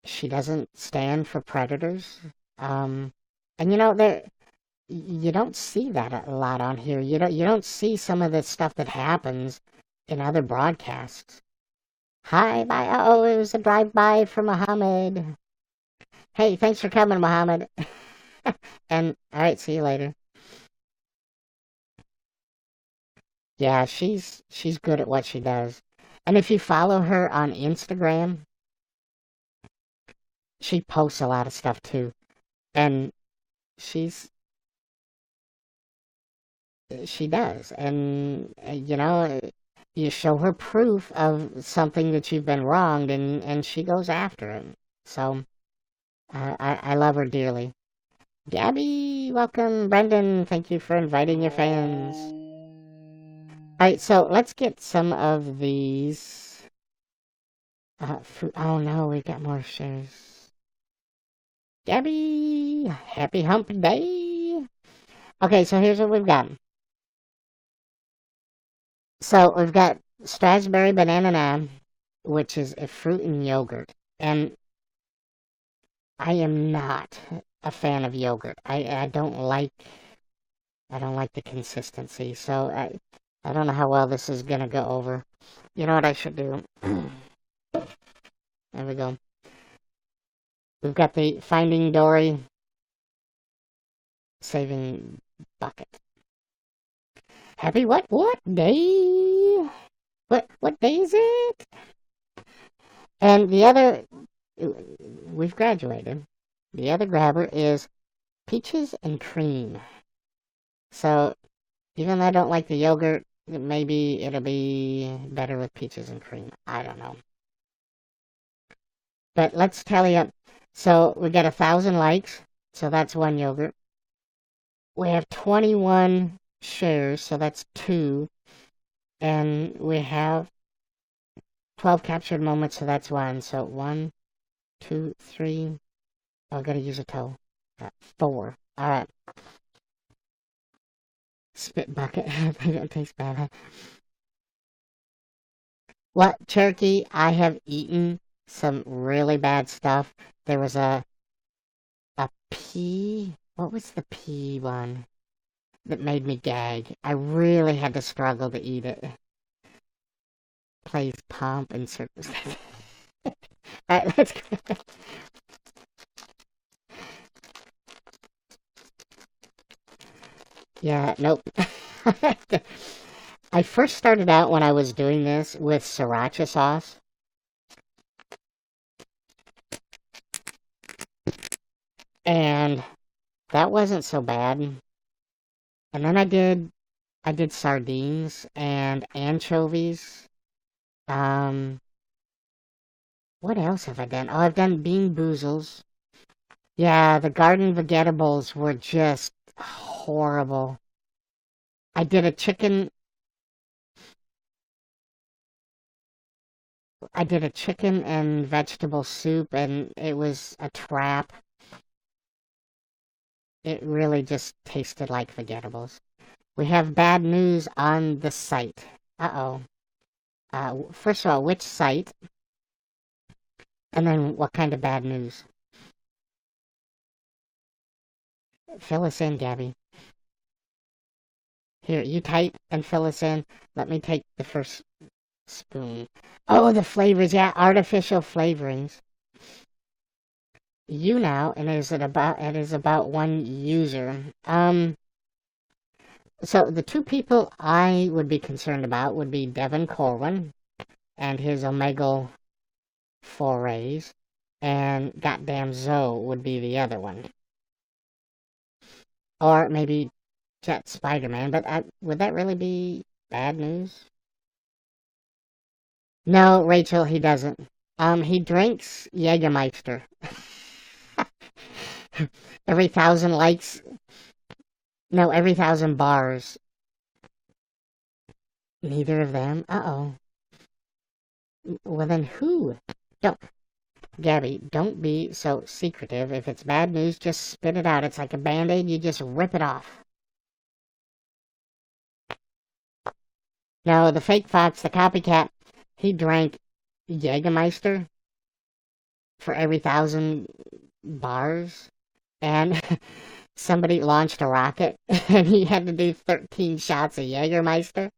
she doesn't stand for predators. Um, and there you don't see that a lot on here. You don't see some of the stuff that happens in other broadcasts. Hi, bye. Oh, it was a drive-by for Muhammad. Hey, thanks for coming, Muhammad. And all right, see you later. Yeah, she's good at what she does. And if you follow her on Instagram, she posts a lot of stuff too. And she's she does. And you show her proof of something that you've been wronged, and she goes after it. So I love her dearly. Gabby, welcome. Brendan, thank you for inviting your fans. Alright, so let's get some of these. Oh no, we got more shares. Gabby, happy hump day. Okay, so here's what we've got. So we've got Strasberry Banana, which is a fruit and yogurt. And I am not a fan of yogurt. I don't like the consistency. So I don't know how well this is gonna go over. You know what I should do? There we go. We've got the Finding Dory saving bucket. Happy what day? What day is it? And the other, we've graduated. The other grabber is peaches and cream. So even though I don't like the yogurt, maybe it'll be better with peaches and cream. I don't know. But let's tally up. So we got 1,000 likes, so that's one yogurt. We have 21 shares, so that's two. And we have 12 captured moments, so that's one. So one, two, three. Oh, I gotta use a toe. Four. Alright. Spit bucket. I think it tastes bad. Huh? What, Cherokee? I have eaten some really bad stuff. There was a pea. What was the pea one that made me gag? I really had to struggle to eat it. Plays pomp and circumstance. Alright, let's go. Yeah, nope. I first started out when I was doing this with sriracha sauce. And that wasn't so bad. And then I did sardines and anchovies. Um, what else have I done? Oh, I've done bean boozles. Yeah, the garden vegetables were just horrible. I did a chicken I did a chicken and vegetable soup and it was a trap. It really just tasted like vegetables. We have bad news on the site. Uh-oh. First of all, which site? And then what kind of bad news? Fill us in, Gabby. Here, you type and fill us in. Let me take the first spoon. Oh, the flavors, yeah, artificial flavorings. YouNow, and it is about one user. So the two people I would be concerned about would be Devin Corwin and his Omegle forays, and goddamn Zoe would be the other one. Or maybe Jet Spider-Man, but would that really be bad news? No, Rachel, he doesn't. He drinks Jägermeister. Every 1,000 likes. No, every 1,000 bars. Neither of them? Uh-oh. Well, then who? Don't, Gabby, don't be so secretive. If it's bad news, just spit it out. It's like a Band-Aid, you just rip it off. No, the fake fox, the copycat, he drank Jägermeister for every 1,000 bars, and somebody launched a rocket, and he had to do 13 shots of Jägermeister.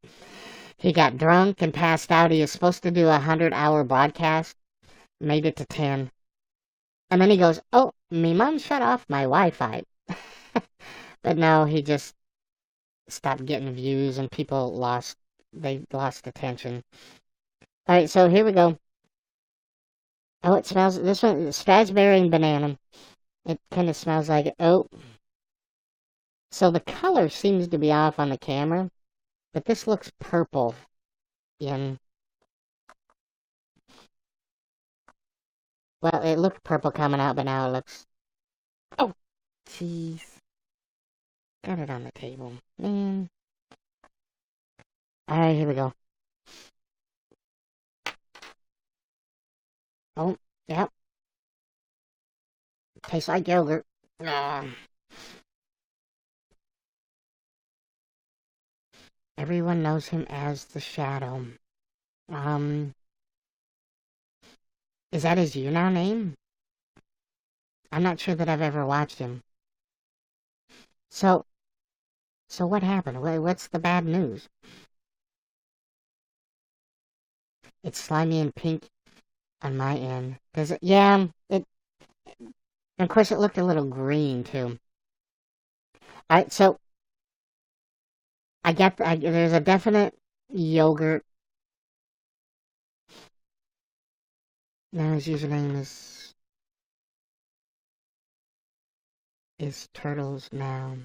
He got drunk and passed out. He was supposed to do a 100-hour broadcast, made it to 10. And then he goes, oh, me mom shut off my Wi-Fi. But no, he just stopped getting views, and they lost attention. Alright, so here we go. Oh, it smells, this one, strawberry and banana. It kind of smells like it. Oh. So the color seems to be off on the camera, but this looks purple in... Well, it looked purple coming out, but now it looks... Oh, jeez. Got it on the table. Man. Alright, here we go. Oh, yep. Tastes like yogurt. Everyone knows him as the Shadow. Um, is that his YouNow name? I'm not sure that I've ever watched him. So what happened? What's the bad news? It's slimy and pink on my end. Does it? Yeah, it... Of course, it looked a little green, too. Alright, so there's a definite yogurt. Now his username is Turtles Now.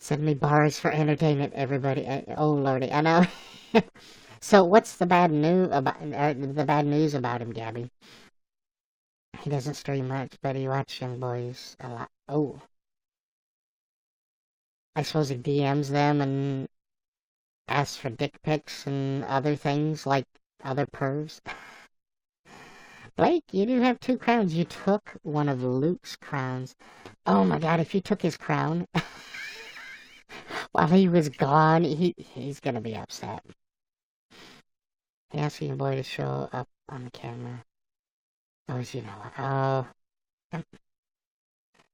Send me bars for entertainment, everybody. Oh, lordy, I know. So what's the bad news about him, Gabby? He doesn't stream much, but he watches Young Boys a lot. Oh, I suppose he DMs them and asks for dick pics and other things like other pervs. Blake, you do have two crowns. You took one of Luke's crowns. Oh my god, if you took his crown while he was gone, he's gonna be upset. He asked your boy to show up on the camera. Oh, you know what? Oh,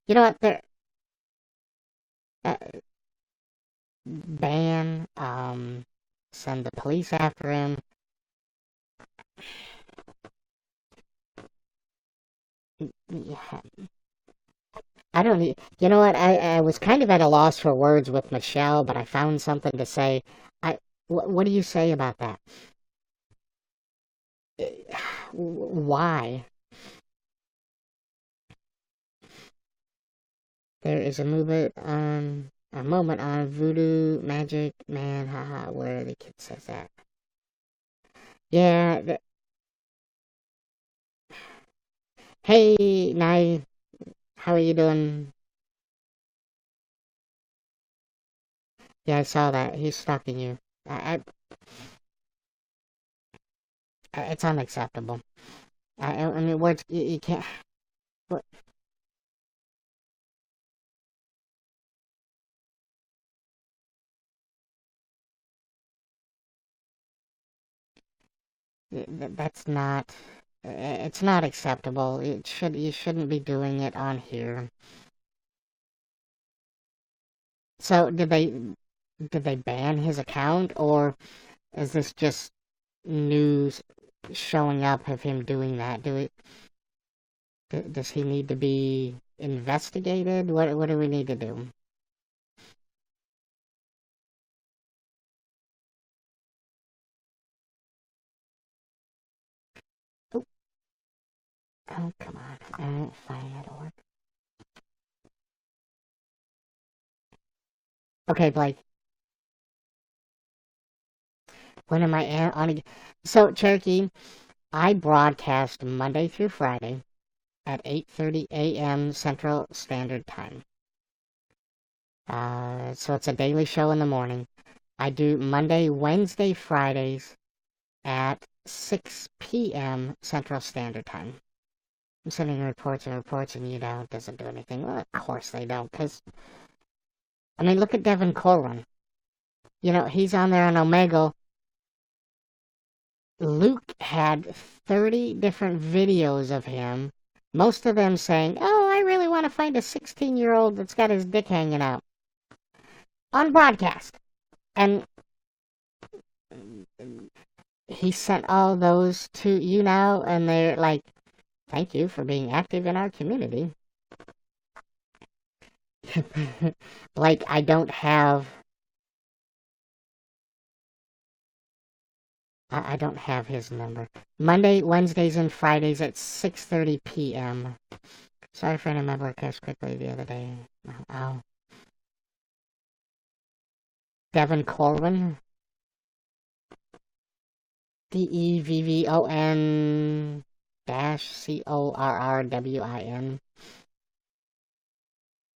you know what? Uh, ban, send the police after him. Yeah, I don't need, you know what? I was kind of at a loss for words with Michelle, but I found something to say. What do you say about that? Why? There is a moment on Voodoo Magic Man, haha, where the kid says that. Yeah, hey, Nye, how are you doing? Yeah, I saw that. He's stalking you. It's unacceptable. I mean, words, you can't, what, that's not, it's not acceptable. You shouldn't be doing it on here. So, did they ban his account, or is this just news showing up of him doing that? Does he need to be investigated? What do we need to do? Oh, oh come on. Fine, that'll work. Okay, Blake. When am I on again? So, Cherokee, I broadcast Monday through Friday at 8:30 a.m. Central Standard Time. So it's a daily show in the morning. I do Monday, Wednesday, Fridays at 6 p.m. Central Standard Time. I'm sending reports and reports, and YouNow doesn't do anything. Well, of course they don't, because, I mean, look at Devin Corwin. You know, he's on there on Omegle. Luke had 30 different videos of him, most of them saying, oh, I really want to find a 16-year-old that's got his dick hanging out. On broadcast. And he sent all those to YouNow, and they're like, thank you for being active in our community. Like, I don't have his number. Monday, Wednesdays, and Fridays at 6:30 p.m. Sorry for any of my broadcasts quickly the other day. Oh. Devin Corwin. DEVVON CORRWIN.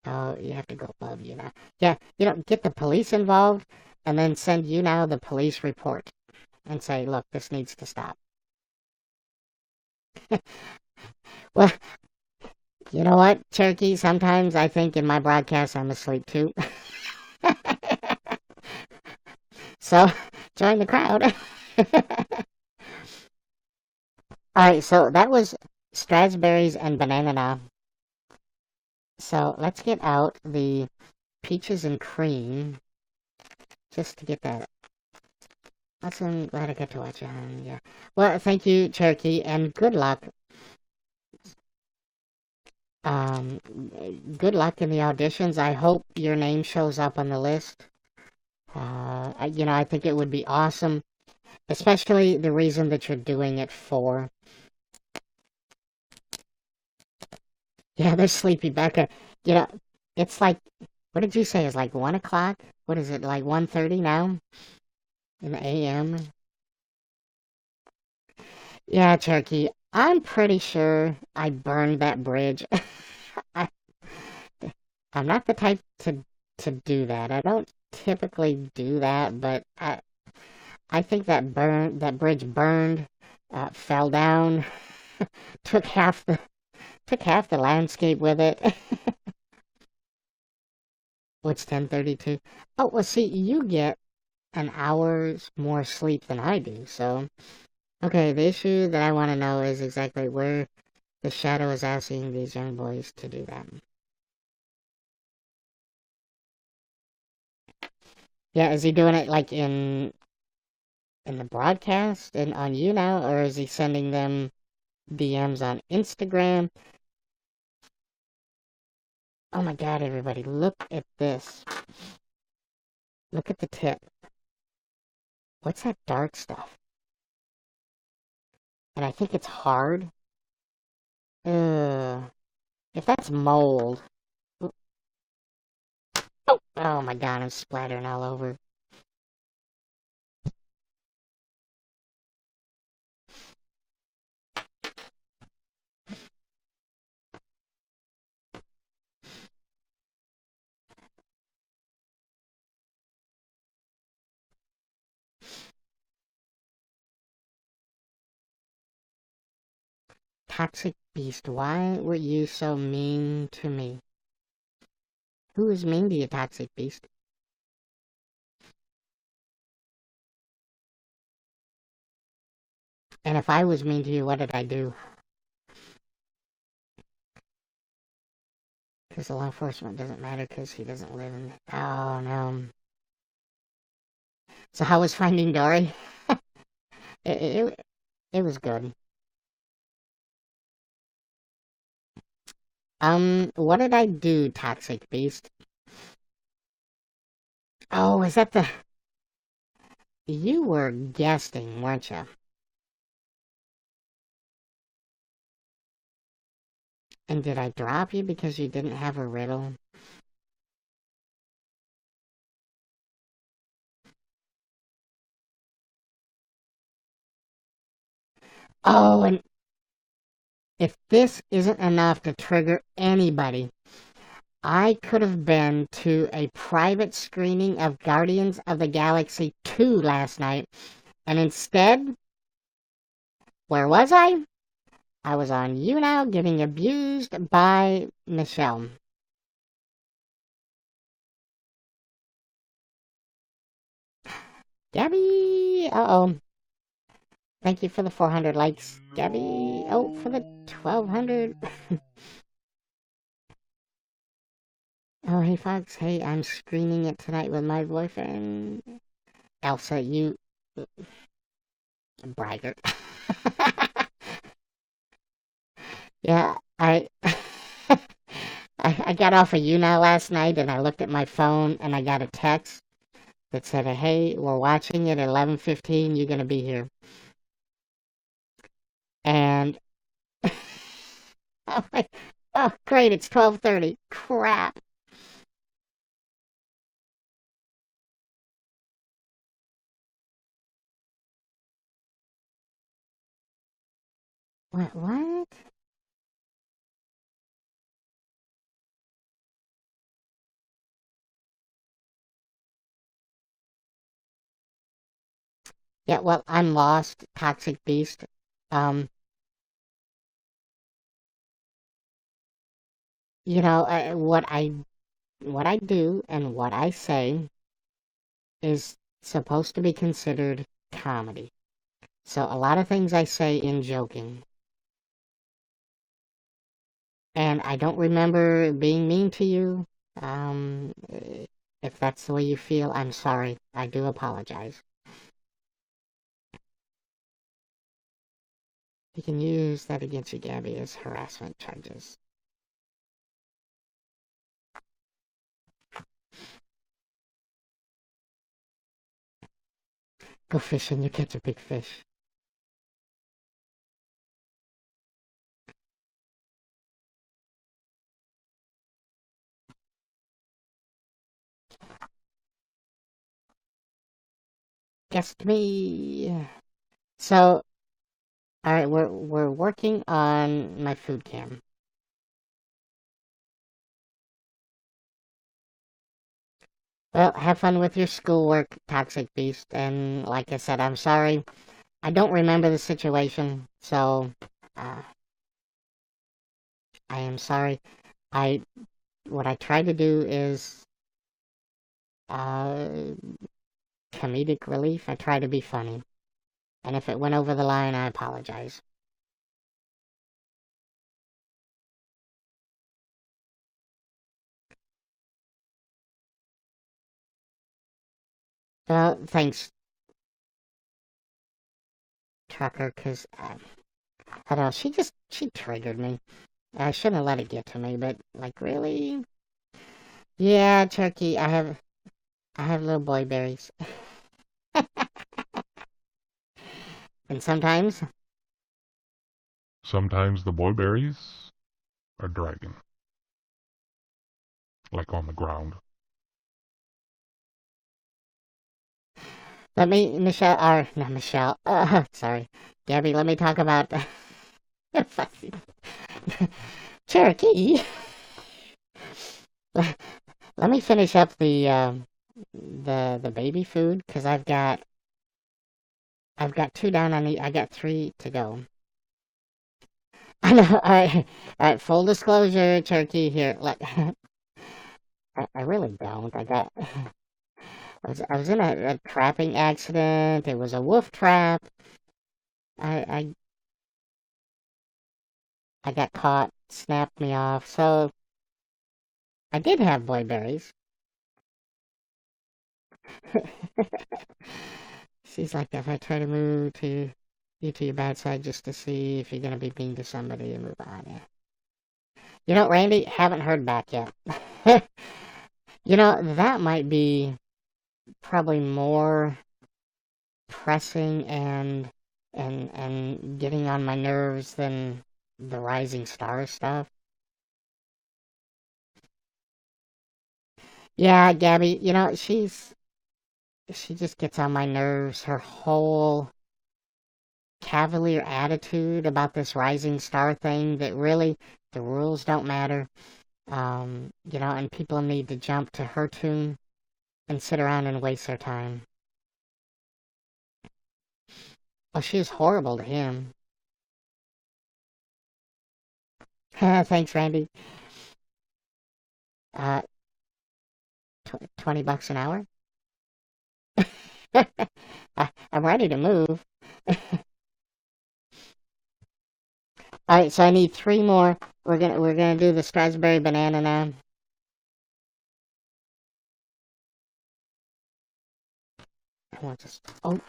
Oh, you have to go above YouNow. Yeah, get the police involved and then send YouNow the police report and say, look, this needs to stop. Well, you know what, Cherokee? Sometimes I think in my broadcast I'm asleep too. So, join the crowd. Alright, so that was Strasberries and Banana. So, let's get out the peaches and cream. Just to get that. I'm glad I got to watch it. Yeah. Well, thank you, Cherokee, and good luck. Good luck in the auditions. I hope your name shows up on the list. I think it would be awesome, especially the reason that you're doing it for. Yeah, there's Sleepy Becca. It's like, what did you say? It's like 1 o'clock? What is it, like 1:30 now? In the AM? Yeah, Cherokee. I'm pretty sure I burned that bridge. I, I'm not the type to do that. I don't typically do that, but I think that bridge burned, fell down, took half the took half the landscape with it. What's 10:32? Oh, well, see, you get an hour's more sleep than I do, so okay, the issue that I want to know is exactly where the shadow is asking these young boys to do that. Yeah, is he doing it like in the broadcast and on you now, or is he sending them DMs on Instagram? Oh my god, everybody, look at this. Look at the tip. What's that dark stuff? And I think it's hard. Ugh. If that's mold. Oh my god, I'm splattering all over. Toxic beast, why were you so mean to me? Who is mean to you, toxic beast? And if I was mean to you, what did I do? Because the law enforcement doesn't matter because he doesn't live in. Oh no. So how was Finding Dory? It was good. What did I do, toxic beast? Oh, is that the? You were guesting, weren't you? And did I drop you because you didn't have a riddle? Oh, and if this isn't enough to trigger anybody, I could have been to a private screening of Guardians of the Galaxy 2 last night, and instead, where was I? I was on YouNow getting abused by Michelle. Gabby! Uh-oh. Thank you for the 400 likes, Gabby. Oh, for the 1200. Oh, hey, Fox. Hey, I'm screening it tonight with my boyfriend. Elsa, you braggart. Yeah, I got off of YouNow last night and I looked at my phone and I got a text that said, "Hey, we're watching it at 11:15. You're gonna be here." And oh, oh, great! It's 12:30. Crap. What? What? Yeah. Well, I'm lost. Toxic beast. Um. What I do and what I say is supposed to be considered comedy. So a lot of things I say in joking. And I don't remember being mean to you. If that's the way you feel, I'm sorry. I do apologize. You can use that against you, Gabby, as harassment charges. Go fishing, you catch a big fish. Guessed me. So, All right, we're working on my food cam. Well, have fun with your schoolwork, Toxic Beast. And like I said, I'm sorry. I don't remember the situation, so uh, I am sorry. I what I try to do is uh, comedic relief. I try to be funny, and if it went over the line, I apologize. Well, thanks, Trucker, because I don't know. She triggered me. I shouldn't have let it get to me, but like really, yeah, Turkey. I have little boy berries, and sometimes Sometimes the boyberries are dragging, like on the ground. let me Michelle or not Michelle. Sorry, Gabby. Let me talk about Cherokee. Let me finish up the baby food because I've got two down. I got three to go. I know. All right. Full disclosure, Cherokee. Here, I really don't. I was in a trapping accident. It was a wolf trap. I I I got caught, snapped me off. So I did have boy berries. She's like, if I try to move you to your bad side just to see if you're gonna be mean to somebody and move on. Yeah. Randy, haven't heard back yet. That might be probably more pressing and getting on my nerves than the rising star stuff. Yeah, Gabby, she just gets on my nerves. Her whole cavalier attitude about this rising star thing that really the rules don't matter. And people need to jump to her tune and sit around and waste their time. Well, she was horrible to him. Thanks, Randy. Uh, $20 an hour. I'm ready to move. All right, so I need three more. We're gonna do the strawberry banana now. I want this. Oh,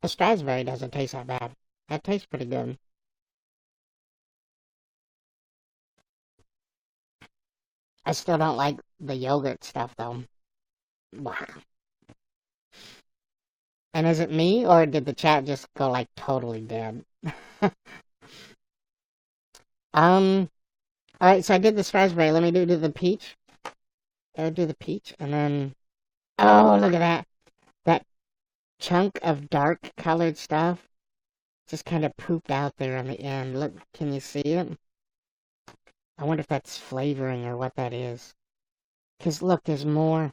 the strawberry doesn't taste that bad. That tastes pretty good. I still don't like the yogurt stuff though. Wow. And is it me or did the chat just go like totally dead? um. All right, so I did the strawberry. Let me do the peach. Do the peach, and then oh, look at that chunk of dark colored stuff just kind of pooped out there on the end. Look, can you see it? I wonder if that's flavoring or what that is. Because look, there's more.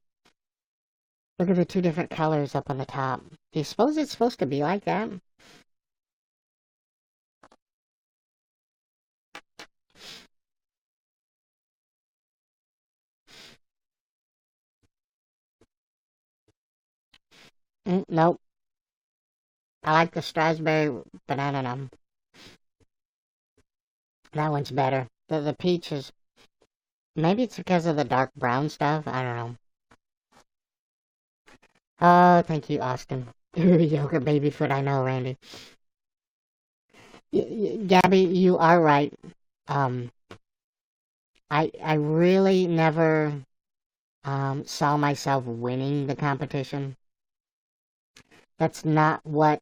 Look at the two different colors up on the top. Do you suppose it's supposed to be like that? Nope. I like the strawberry banana num. That one's better. The peach is. Maybe it's because of the dark brown stuff. I don't know. Oh, thank you, Austin. Yogurt baby foot, I know, Randy. Gabby, you are right. Um, I really never saw myself winning the competition. That's not what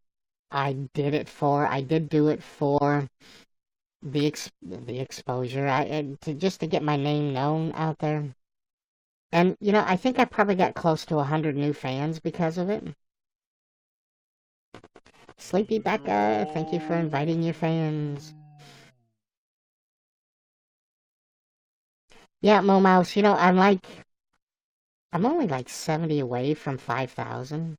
I did do it for the exposure. Just to get my name known out there. And, I think I probably got close to 100 new fans because of it. Sleepy Becca, thank you for inviting your fans. Yeah, Mo Mouse, I'm only like 70 away from 5,000.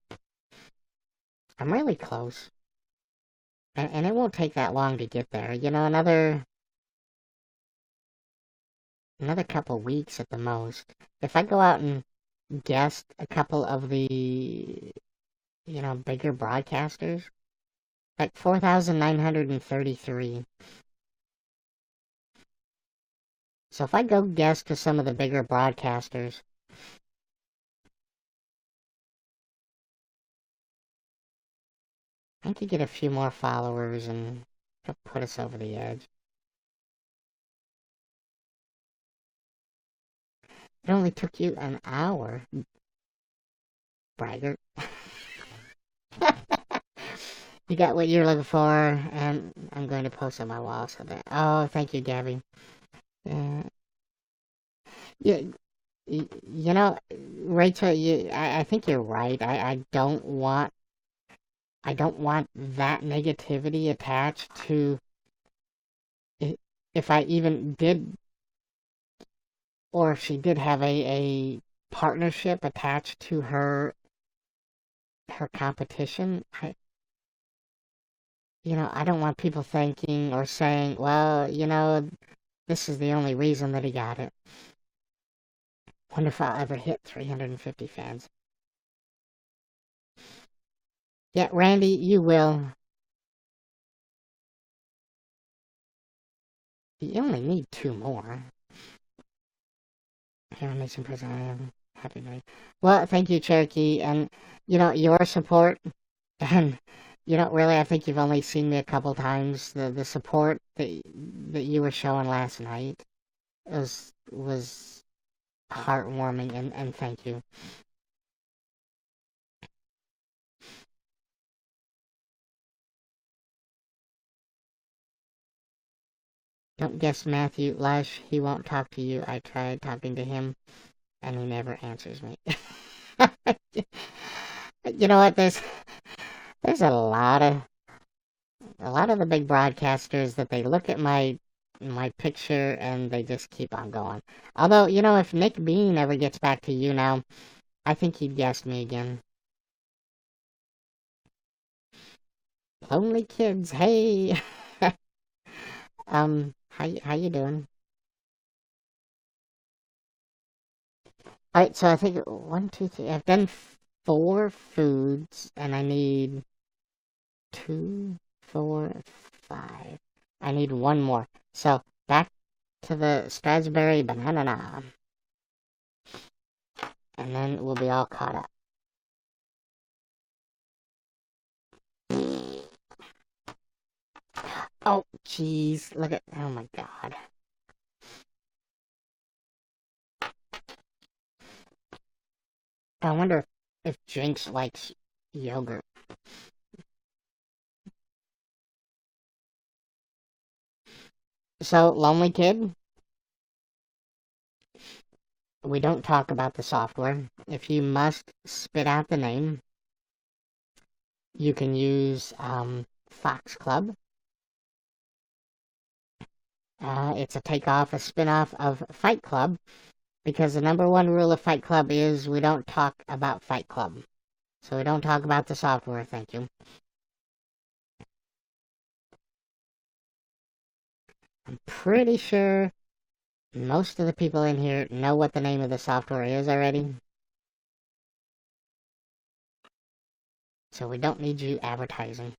I'm really close. And it won't take that long to get there. Another couple weeks at the most. If I go out and guest a couple of the, bigger broadcasters, like 4,933. So if I go guest to some of the bigger broadcasters, I could get a few more followers and put us over the edge. It only took you an hour, braggart. You got what you're looking for, and I'm going to post on my wall so that. Oh, thank you, Gabby. Uh, yeah, Rachel, I think you're right. I don't want that negativity attached to if I even did, or if she did have a partnership attached to her competition. I don't want people thinking or saying, well, this is the only reason that he got it. Wonder if I'll ever hit 350 fans. Yeah, Randy, you will. You only need two more. Animation person, I am happy to. Well, thank you, Cherokee, and your support, and really, I think you've only seen me a couple times. The support that you were showing last night was heartwarming, and thank you. Don't guess Matthew Lush. He won't talk to you. I tried talking to him, and he never answers me. You know what? There's a lot of the big broadcasters that they look at my picture and they just keep on going. Although, if Nick Bean ever gets back to you now, I think he'd guess me again. Lonely kids, hey. How you doing? All right, so I think one, two, three. I've done 4 foods, and I need 2, 4, 5. I need one more. So back to the Strasberry banana, and then we'll be all caught up. Oh, jeez, look at. Oh my God. I wonder if Jinx likes yogurt. So, Lonely Kid, we don't talk about the software. If you must spit out the name, you can use Fox Club. It's a spin-off of Fight Club, because the number one rule of Fight Club is we don't talk about Fight Club. So we don't talk about the software, thank you. I'm pretty sure most of the people in here know what the name of the software is already. So we don't need you advertising.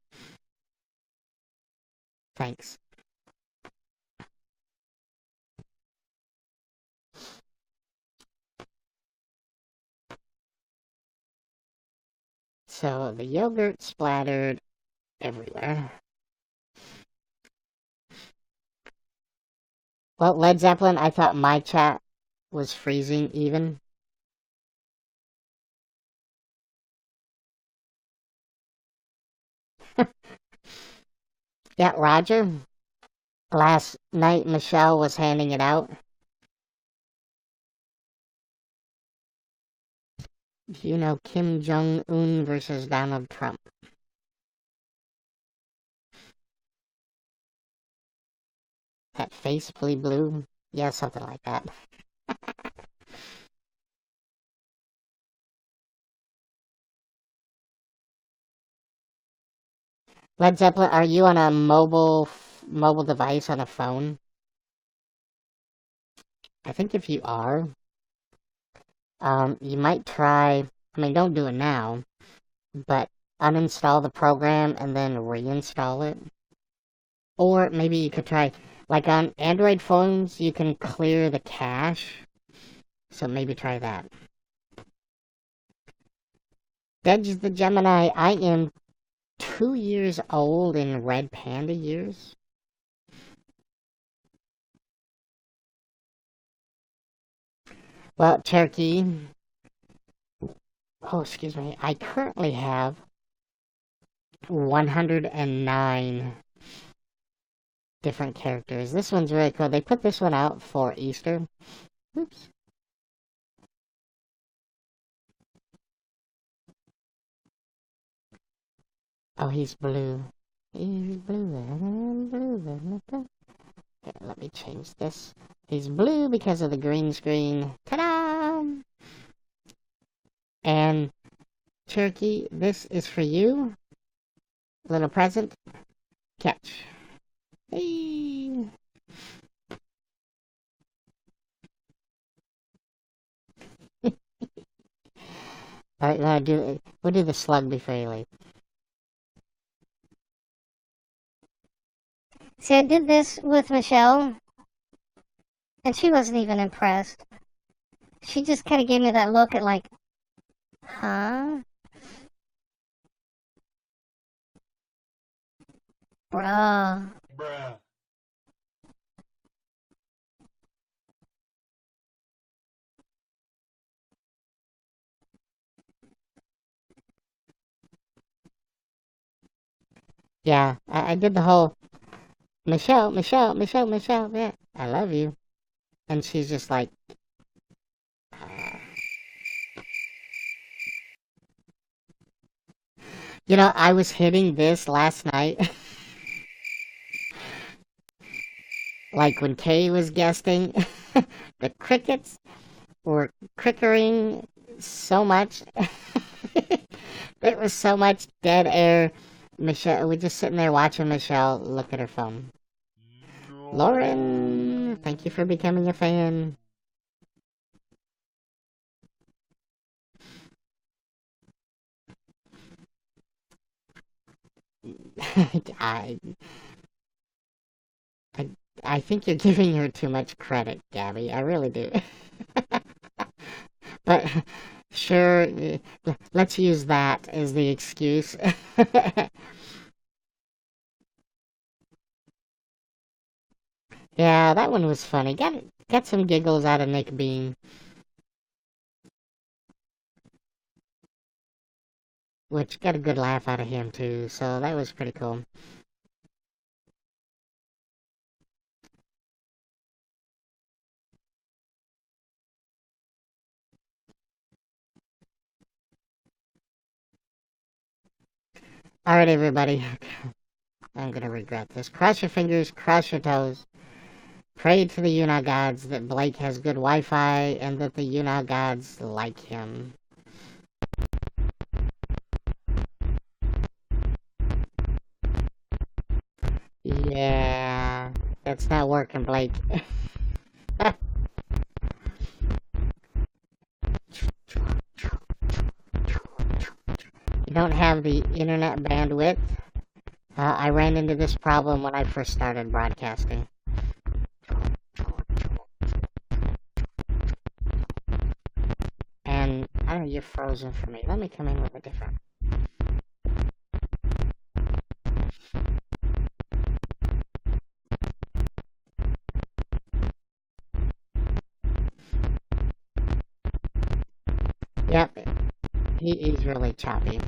Thanks. So the yogurt splattered everywhere. Well, Led Zeppelin, I thought my chat was freezing even. Yeah, Roger. Last night, Michelle was handing it out. You know, Kim Jong-un versus Donald Trump. That face blue? Yeah, something like that. Led Zeppelin, are you on a mobile device on a phone? I think if you are, you might try. I mean, don't do it now, but uninstall the program and then reinstall it. Or maybe you could try, like on Android phones, you can clear the cache. So maybe try that. Dedge the Gemini, I am 2 years old in Red Panda years. Well, Cherokee, oh, excuse me, I currently have 109 different characters. This one's really cool. They put this one out for Easter. Oops. Oh, he's blue. He's blue. Okay, let me change this. He's blue because of the green screen. Ta-da! And Cherokee, this is for you. Little present. Catch. Hey. Alright, we'll do the slug before you leave. See, I did this with Michelle, and she wasn't even impressed. She just kind of gave me that look at like, huh? Bruh. Bruh. Yeah, I did the whole Michelle, yeah, I love you. And she's just like, you know, I was hitting this last night. Like when Kay was guesting, the crickets were crickering so much. There was so much dead air. Michelle, we're just sitting there watching Michelle look at her phone. Lauren, thank you for becoming a fan. I, I, I think you're giving her too much credit, Gabby. I really do. But sure, let's use that as the excuse. Yeah, that one was funny. Got some giggles out of Nick Bean, which got a good laugh out of him too. So that was pretty cool. All right, everybody. I'm gonna regret this. Cross your fingers, cross your toes. Pray to the YouNow gods that Blake has good Wi-Fi and that the YouNow gods like him. Yeah, that's not working, Blake. You don't have the internet bandwidth. I ran into this problem when I first started broadcasting. And I don't know, you're frozen for me. Let me come in with a different. Yep, he's really choppy.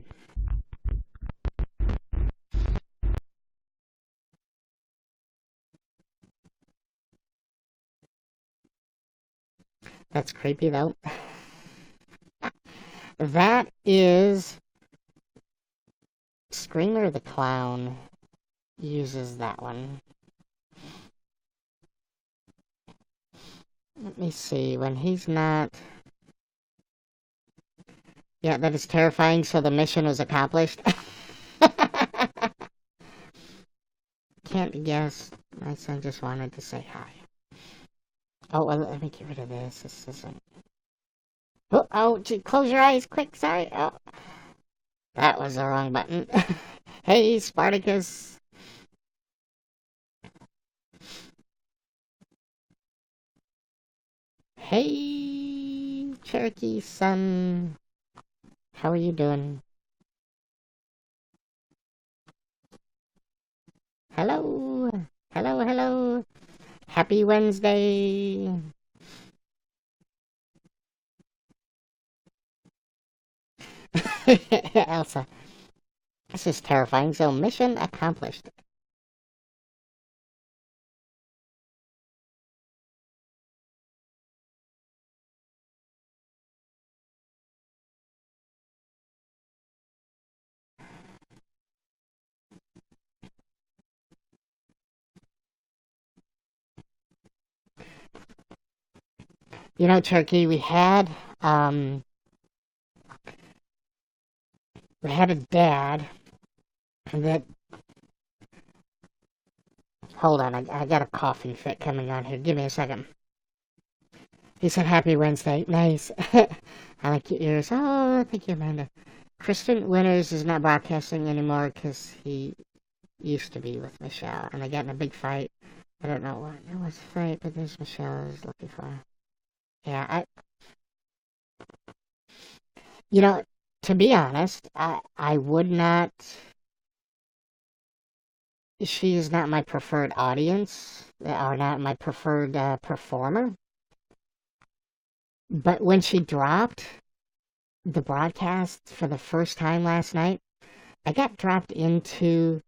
That's creepy, though. That is Screamer the Clown uses that one. Let me see, when he's not... Yeah, that is terrifying, so the mission was accomplished. Can't guess. My son just wanted to say hi. Oh, well, let me get rid of this. This isn't... Oh, close your eyes, quick, sorry. Oh, that was the wrong button. Hey, Spartacus. Hey, Cherokee son. How are you doing? Hello. Hello, hello. Happy Wednesday. Elsa. This is terrifying, so mission accomplished. You know, Cherokee, we had a dad that... Hold on, I got a coughing fit coming on here. Give me a second. He said, Happy Wednesday. Nice. I like your ears. Oh, thank you, Amanda. Kristen Winters is not broadcasting anymore because he used to be with Michelle, and they got in a big fight. I don't know what it was a fight, but there's Michelle is looking for. Yeah, you know, to be honest, I would not... She is not my preferred audience, or not my preferred performer. But when she dropped the broadcast for the first time last night, I got dropped into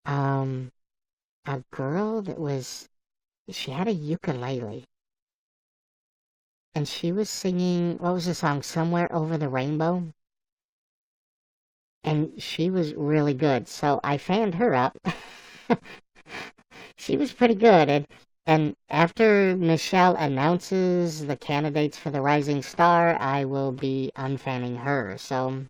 a girl that was... She had a ukulele. And she was singing... What was the song? Somewhere Over the Rainbow? And she was really good, so I fanned her up. She was pretty good, and after Michelle announces the candidates for the Rising Star, I will be unfanning her, so...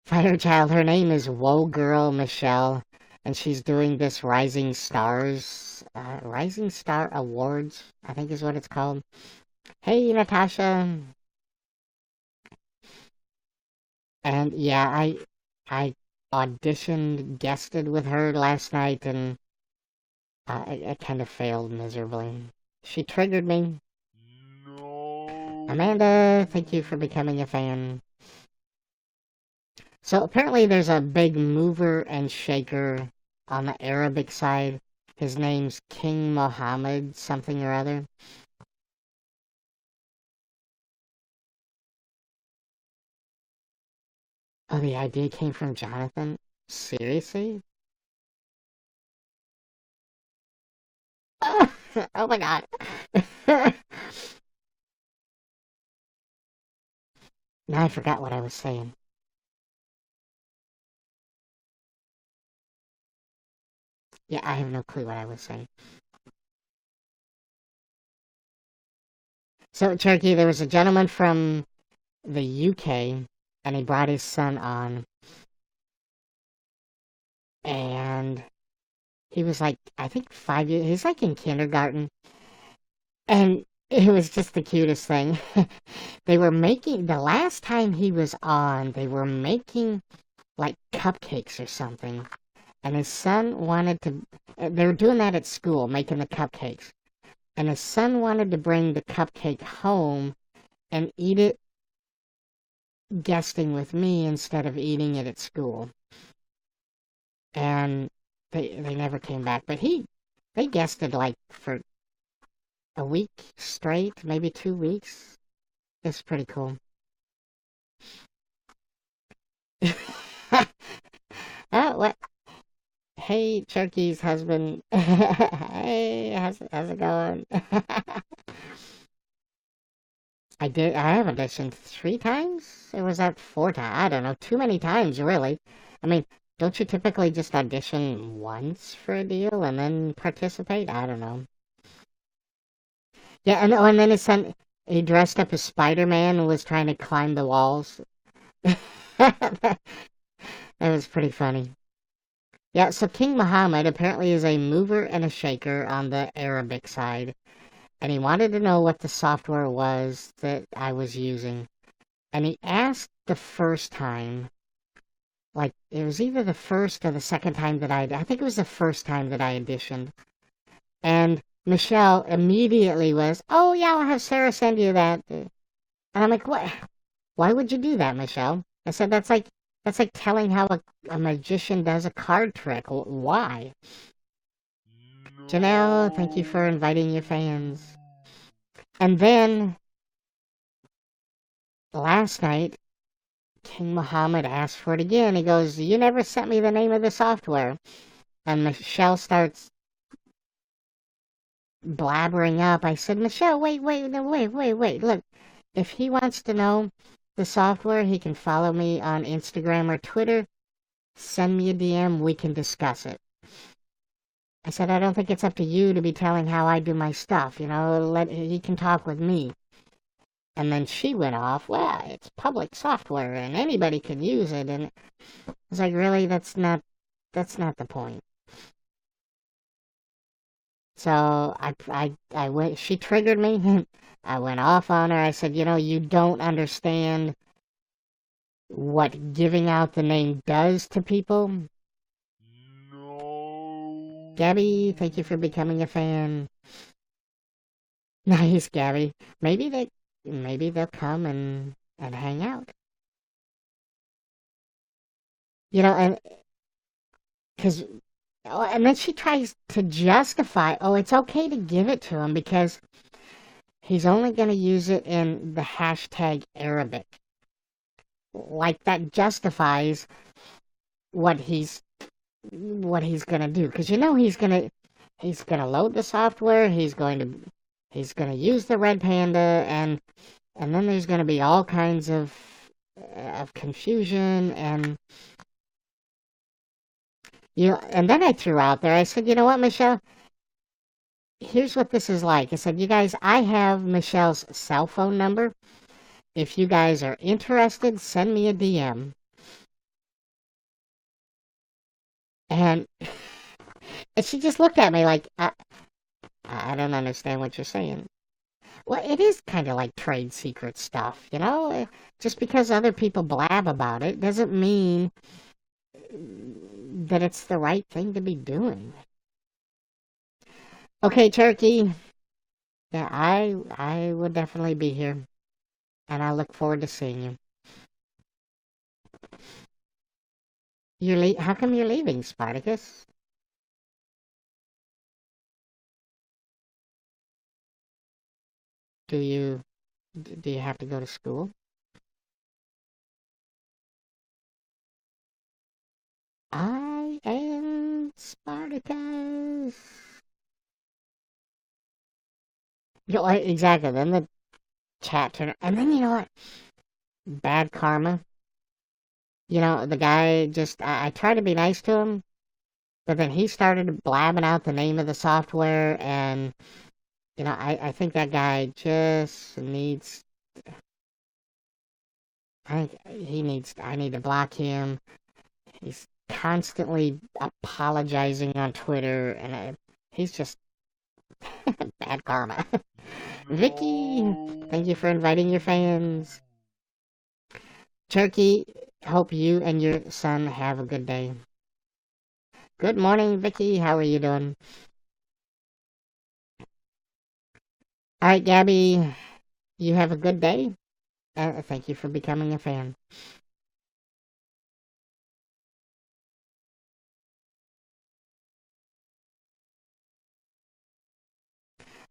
Firechild, her name is Woe Girl Michelle, and she's doing this Rising Stars, Rising Star Awards, I think is what it's called. Hey, Natasha! And yeah, I auditioned, guested with her last night, and I kind of failed miserably. She triggered me. No. Amanda, thank you for becoming a fan. So apparently there's a big mover and shaker on the Arabic side. His name's King Mohammed something or other. Oh, the idea came from Jonathan? Seriously? Oh my god. Now I forgot what I was saying. Yeah, I have no clue what I was saying. So, Cherokee, there was a gentleman from the UK, and he brought his son on, and he was like, I think 5 years, he's like in kindergarten, and it was just the cutest thing. They were making, the last time he was on, they were making like cupcakes or something, and his son wanted to, they were doing that at school, making the cupcakes, and his son wanted to bring the cupcake home and eat it guesting with me instead of eating it at school. And they never came back, but they guested like for a week straight, maybe 2 weeks. It's pretty cool. Oh, what? Hey, Cherokee's husband. Hey, how's it going? I have auditioned 3 times? Or was that 4 times? I don't know. Too many times, really. I mean, don't you typically just audition once for a deal and then participate? I don't know. Yeah, and then he dressed up as Spider-Man and was trying to climb the walls. That was pretty funny. Yeah, so King Muhammad apparently is a mover and a shaker on the Arabic side, and he wanted to know what the software was that I was using. And he asked the first time, like, it was either the first or the second time that I think it was the first time that I auditioned. And Michelle immediately was, oh, yeah, I'll have Sarah send you that. And I'm like, what? Why would you do that, Michelle? I said, that's like telling how a magician does a card trick. Why? Janelle, thank you for inviting your fans. And then last night, King Muhammad asked for it again. He goes, you never sent me the name of the software. And Michelle starts blabbering up. I said, Michelle, wait, wait, no, wait, wait, wait. Look, if he wants to know the software, he can follow me on Instagram or Twitter. Send me a DM. We can discuss it. I said, I don't think it's up to you to be telling how I do my stuff. He can talk with me. And then she went off, well, it's public software and anybody can use it. And I was like, really? That's not the point. So I went, she triggered me. I went off on her. I said, you don't understand what giving out the name does to people. No. Gabby, thank you for becoming a fan. Nice, Gabby. Maybe they'll come and hang out. And because and then she tries to justify, oh, it's okay to give it to him because he's only going to use it in the hashtag Arabic. Like that justifies what he's going to do because he's going to load the software, he's going to use the red panda, and then there's going to be all kinds of confusion. And then I threw out there, I said, you know what, Michelle? Here's what this is like. I said, you guys, I have Michelle's cell phone number. If you guys are interested, send me a DM. And, and she just looked at me like, I don't understand what you're saying. Well, it is kind of like trade secret stuff, Just because other people blab about it doesn't mean that it's the right thing to be doing. Okay, Turkey. Yeah, I will definitely be here, and I look forward to seeing you. How come you're leaving, Spartacus? Do you do you have to go to school? I am Spartacus. Exactly. Then the chat turned, and then you know what? Bad karma. The guy just I tried to be nice to him, but then he started blabbing out the name of the software, and I think that guy just needs. I need to block him. He's constantly apologizing on Twitter, and he's just bad karma. Vicky, thank you for inviting your fans. Turkey, hope you and your son have a good day. Good morning, Vicky. How are you doing? All right, Gabby, you have a good day. Thank you for becoming a fan.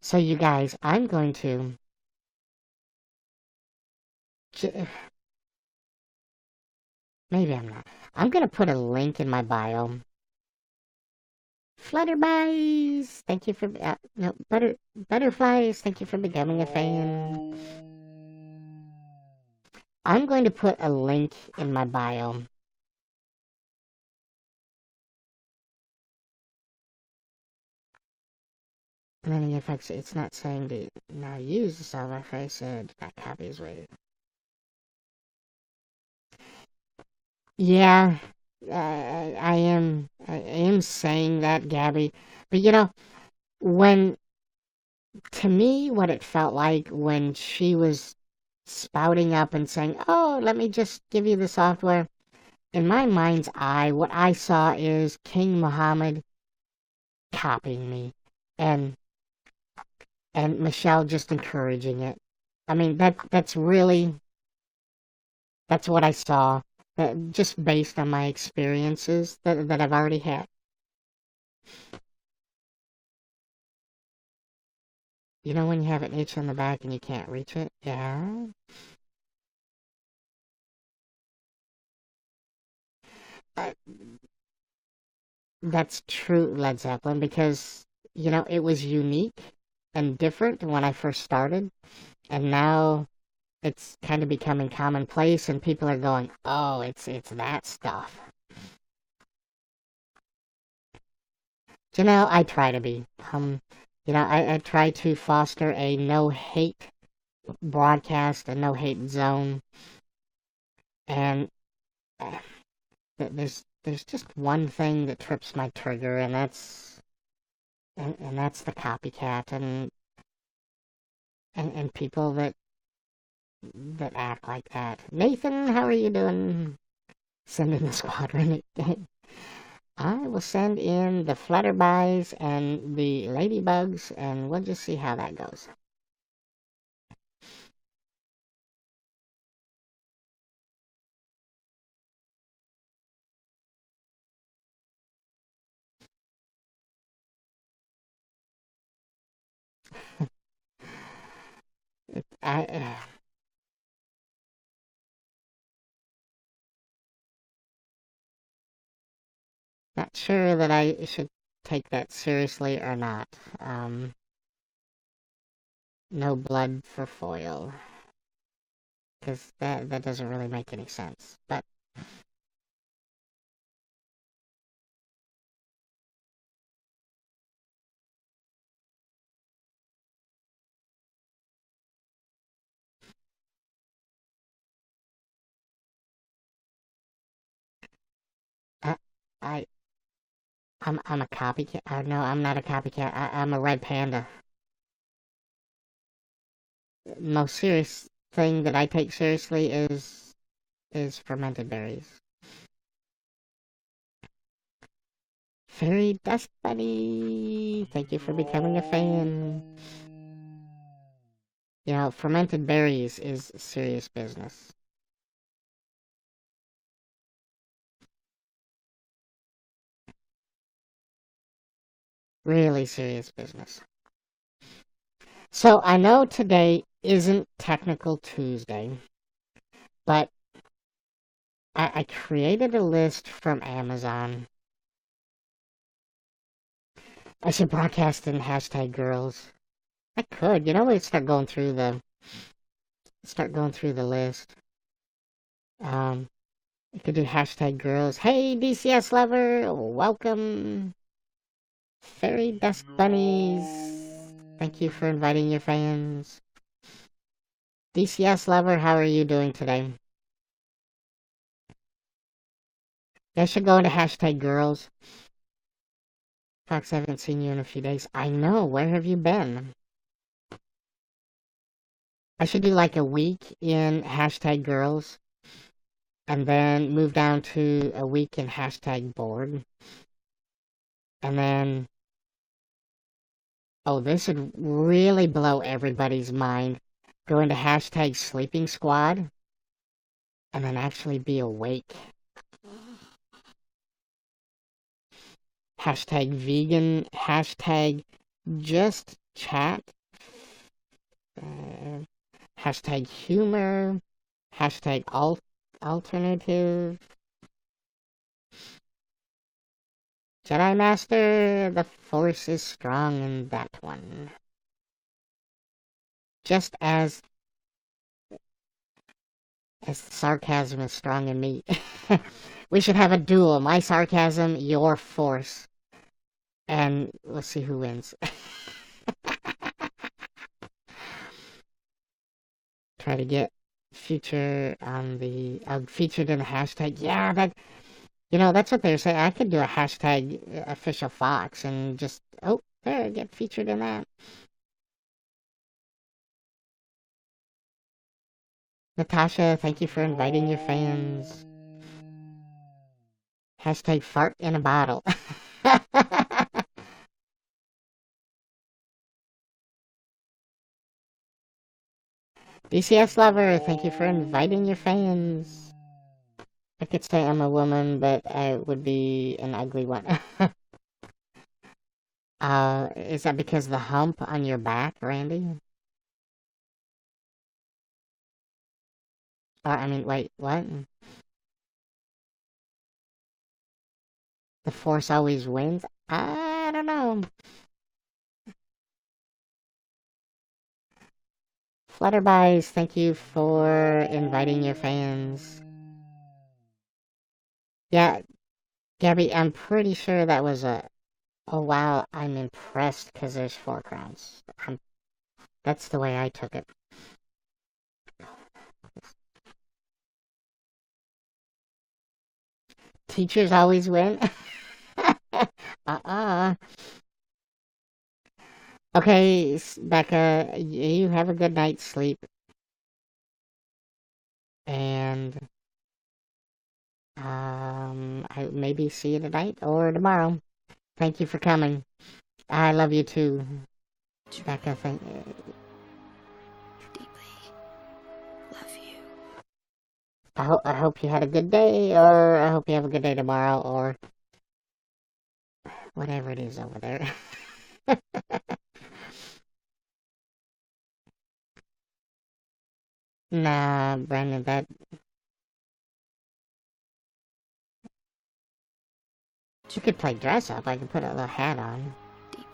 So, you guys, I'm going to. Maybe I'm not. I'm going to put a link in my bio Flutterbies, thank you for no butterflies. Thank you for becoming a fan. I'm going to put a link in my bio. And then if it's not saying to now use the solver face, said that copies with. Yeah, I am saying that, Gabby. But when to me, what it felt like when she was spouting up and saying, "Oh, let me just give you the software." In my mind's eye, what I saw is King Muhammad copying me, and Michelle just encouraging it. I mean, that's what I saw, just based on my experiences that I've already had. You know when you have an itch on the back and you can't reach it? Yeah. Uh, that's true, Led Zeppelin, because, it was unique and different when I first started, and now it's kind of becoming commonplace, and people are going, "Oh, it's that stuff." I try to be. I try to foster a no hate broadcast, a no hate zone, and uh, there's just one thing that trips my trigger, and that's the copycat and people that act like that. Nathan, how are you doing? Send in the squadron. I will send in the flutterbies and the ladybugs, and we'll just see how that goes. I not sure that I should take that seriously or not. No blood for foil, because that doesn't really make any sense. But I, I I'm a copycat. No, I'm not a copycat. I'm a red panda. Most serious thing that I take seriously is fermented berries. Fairy Dust Bunny, thank you for becoming a fan. Fermented berries is serious business. Really serious business. So I know today isn't Technical Tuesday, but I created a list from Amazon. I should broadcast in hashtag girls. I could, we start going through the list. I could do hashtag girls. Hey, DCS lover, welcome. Fairy Dust Bunnies, thank you for inviting your fans. DCS lover, how are you doing today? I should go into hashtag girls. Fox, I haven't seen you in a few days. I know, where have you been? I should do like a week in hashtag girls, and then move down to a week in hashtag bored. And then, oh, this would really blow everybody's mind. Go into hashtag sleeping squad, and then actually be awake. Hashtag vegan, hashtag just chat, uh, hashtag humor, hashtag alternative. Jedi Master, the Force is strong in that one. Just as sarcasm is strong in me. We should have a duel. My sarcasm, your Force. And let's see who wins. Try to get featured on the featured in the hashtag. Yeah, that's what they're saying. I could do a hashtag Official.Fox and just there, get featured in that. Natasha, thank you for inviting your fans. Hashtag fart in a bottle. DCS Lover, thank you for inviting your fans. I could say I'm a woman, but I would be an ugly one. Is that because the hump on your back, Randy? Or, I mean, wait, what? The Force always wins? I don't know. Flutterby's, thank you for inviting your fans. Yeah, Gabby, I'm pretty sure that was oh wow, I'm impressed because there's 4 crowns. That's the way I took it. Teachers always win? Okay, Becca, you have a good night's sleep. And, I maybe see you tonight or tomorrow. Thank you for coming. I love you too. Becca, Deeply love you. I hope you had a good day, or I hope you have a good day tomorrow, or whatever it is over there. Nah, Brandon, you could play dress up. I could put a little hat on. Deeply.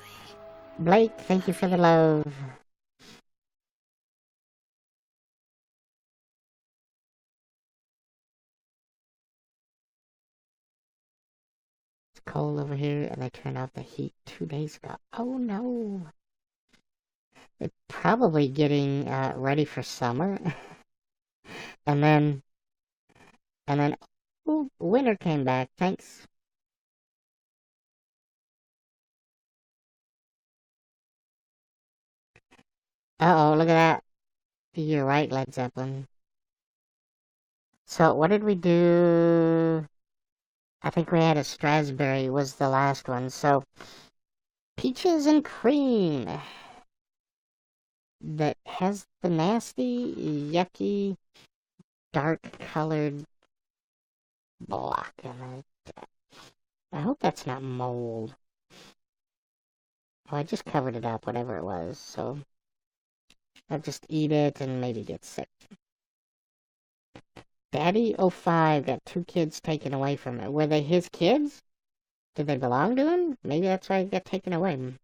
Blake, thank you for the love. It's cold over here, and I turned off the heat 2 days ago. Oh no. It's probably getting ready for summer. and then, ooh, winter came back. Thanks. Uh-oh, look at that. You're right, Led Zeppelin. So, what did we do? I think we had a Strasberry was the last one. So, peaches and cream. That has the nasty, yucky, dark-colored block in it. I hope that's not mold. Oh, I just covered it up, whatever it was. So, I'll just eat it and maybe get sick. Daddy 05 got 2 kids taken away from it. Were they his kids? Did they belong to him? Maybe that's why he got taken away.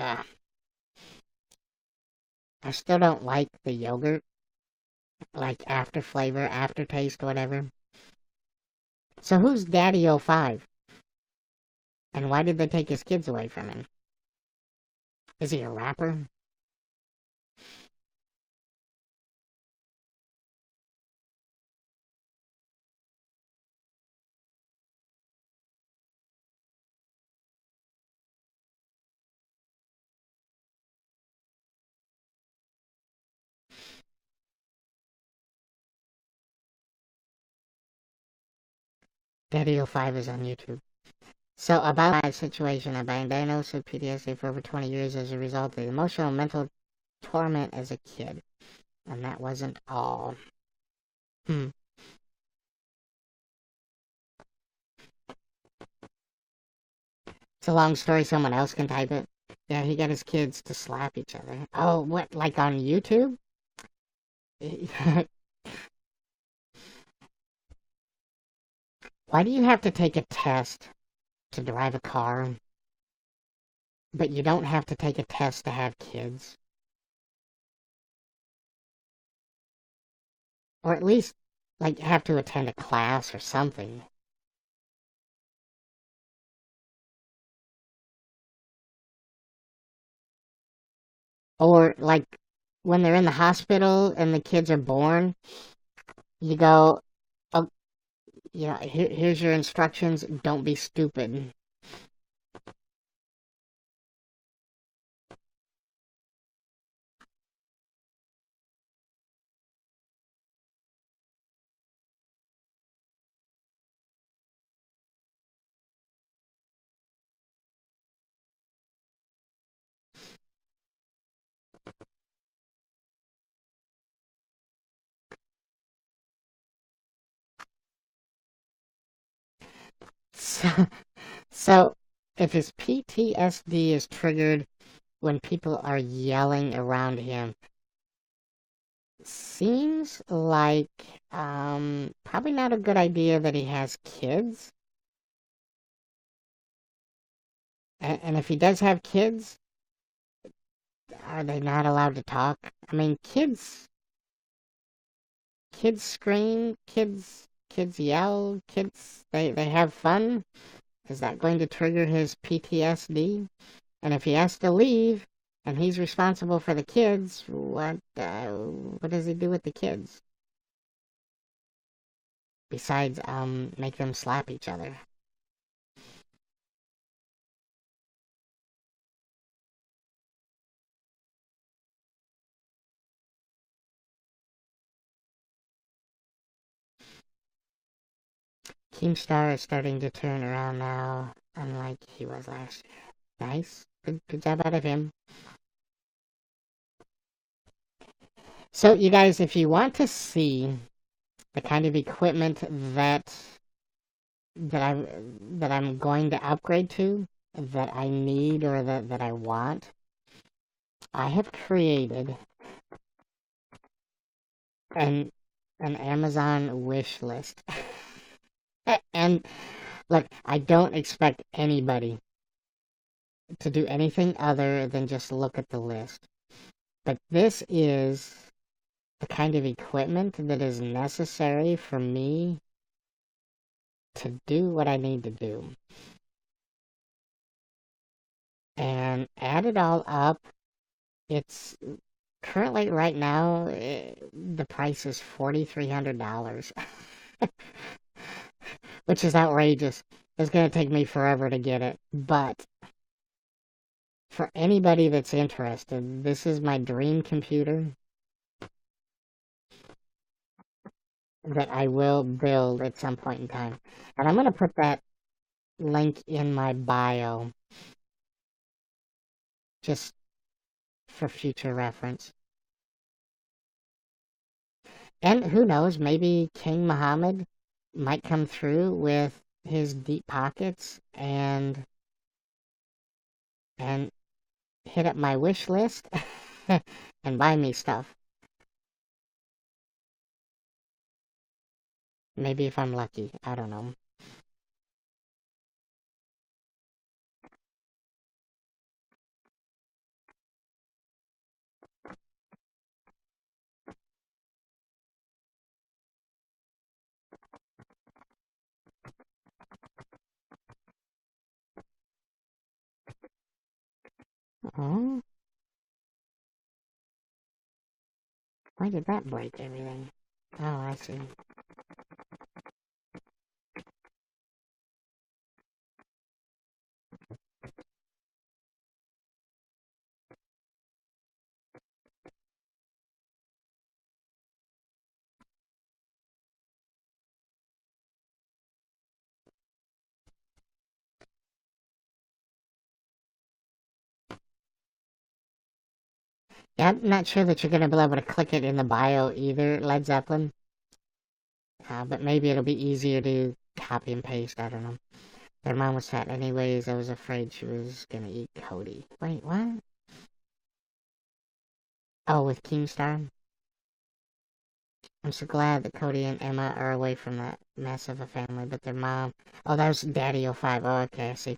Ah, I still don't like the yogurt. Like after flavor, aftertaste, whatever. So who's Daddy 05? And why did they take his kids away from him? Is he a rapper? Daddy 05 is on YouTube. So about my situation, I've been diagnosed with PTSD for over 20 years as a result of emotional and mental torment as a kid. And that wasn't all. Hmm. It's a long story, someone else can type it. Yeah, he got his kids to slap each other. Oh, what, like on YouTube? Why do you have to take a test to drive a car, but you don't have to take a test to have kids? Or at least, like, have to attend a class or something. Or, like, when they're in the hospital and the kids are born, you go, oh, yeah, here's your instructions. Don't be stupid. So, so if his PTSD is triggered when people are yelling around him, seems like probably not a good idea that he has kids. And if he does have kids, are they not allowed to talk? I mean, kids scream, kids yell, kids they have fun. Is that going to trigger his PTSD? And if he has to leave and he's responsible for the kids, what does he do with the kids? Besides make them slap each other. Keemstar is starting to turn around now, unlike he was last year. Nice. Good job out of him. So, you guys, if you want to see the kind of equipment that I'm going to upgrade to, that I need or that I want, I have created an an Amazon wish list. And look, I don't expect anybody to do anything other than just look at the list. But this is the kind of equipment that is necessary for me to do what I need to do. And add it all up, it's currently right now the price is $4,300, which is outrageous. It's gonna take me forever to get it, but for anybody that's interested, this is my dream computer that I will build at some point in time. And I'm gonna put that link in my bio just for future reference. And who knows, maybe King Muhammad might come through with his deep pockets and hit up my wish list and buy me stuff. Maybe if I'm lucky. I don't know. Oh, why did that break everything? Oh, I see. Yeah, I'm not sure that you're going to be able to click it in the bio either, Led Zeppelin. But maybe it'll be easier to copy and paste. I don't know. Their mom was fat anyways. I was afraid she was going to eat Cody. Wait, what? Oh, with Keemstar? I'm so glad that Cody and Emma are away from that mess of a family, but their mom... Oh, that was Daddy 05. Oh, okay, I see.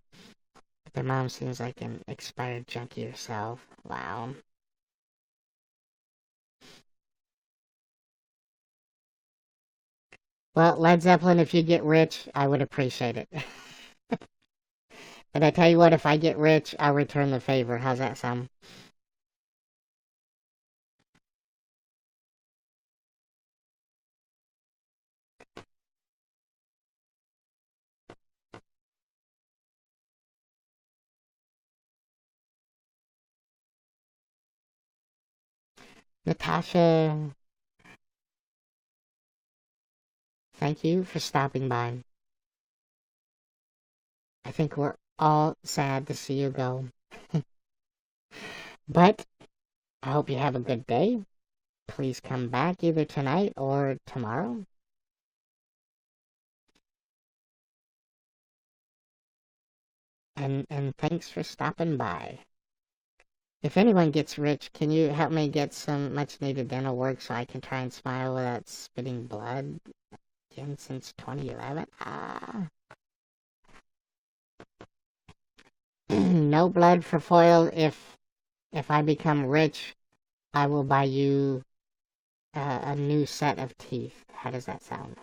But their mom seems like an expired junkie herself. Wow. Well, Led Zeppelin, if you get rich, I would appreciate it. And I tell you what, if I get rich, I'll return the favor. How's that sound? Natasha, thank you for stopping by. I think we're all sad to see you go. But I hope you have a good day. Please come back either tonight or tomorrow. And thanks for stopping by. If anyone gets rich, can you help me get some much needed dental work so I can try and smile without spitting blood again since 2011? No blood for foil. If I become rich, I will buy you a new set of teeth. How does that sound?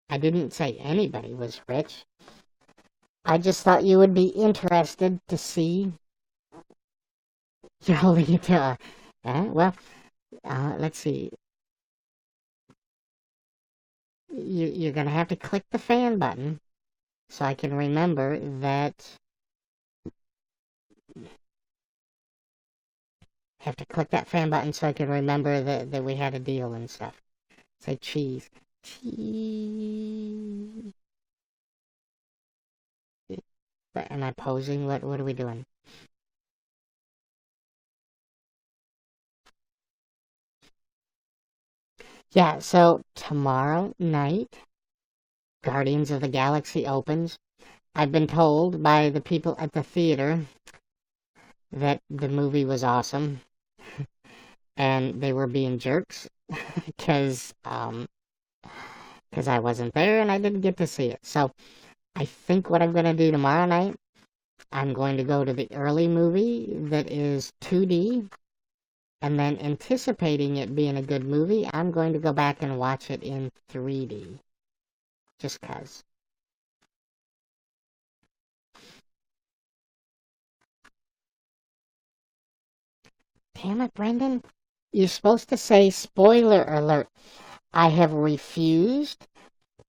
I didn't say anybody was rich. I just thought you would be interested to see. You're holding it to well, let's see. You're gonna have to click the fan button so I can remember that. Have to click that fan button so I can remember that we had a deal and stuff. Say cheese. Cheese. Am I posing? What are we doing? Yeah, so tomorrow night, Guardians of the Galaxy opens. I've been told by the people at the theater that the movie was awesome. And they were being jerks because I wasn't there and I didn't get to see it. So I think what I'm going to do tomorrow night, I'm going to go to the early movie that is 2D, and then anticipating it being a good movie, I'm going to go back and watch it in 3D. Just 'cause. Damn it, Brendan. You're supposed to say spoiler alert. I have refused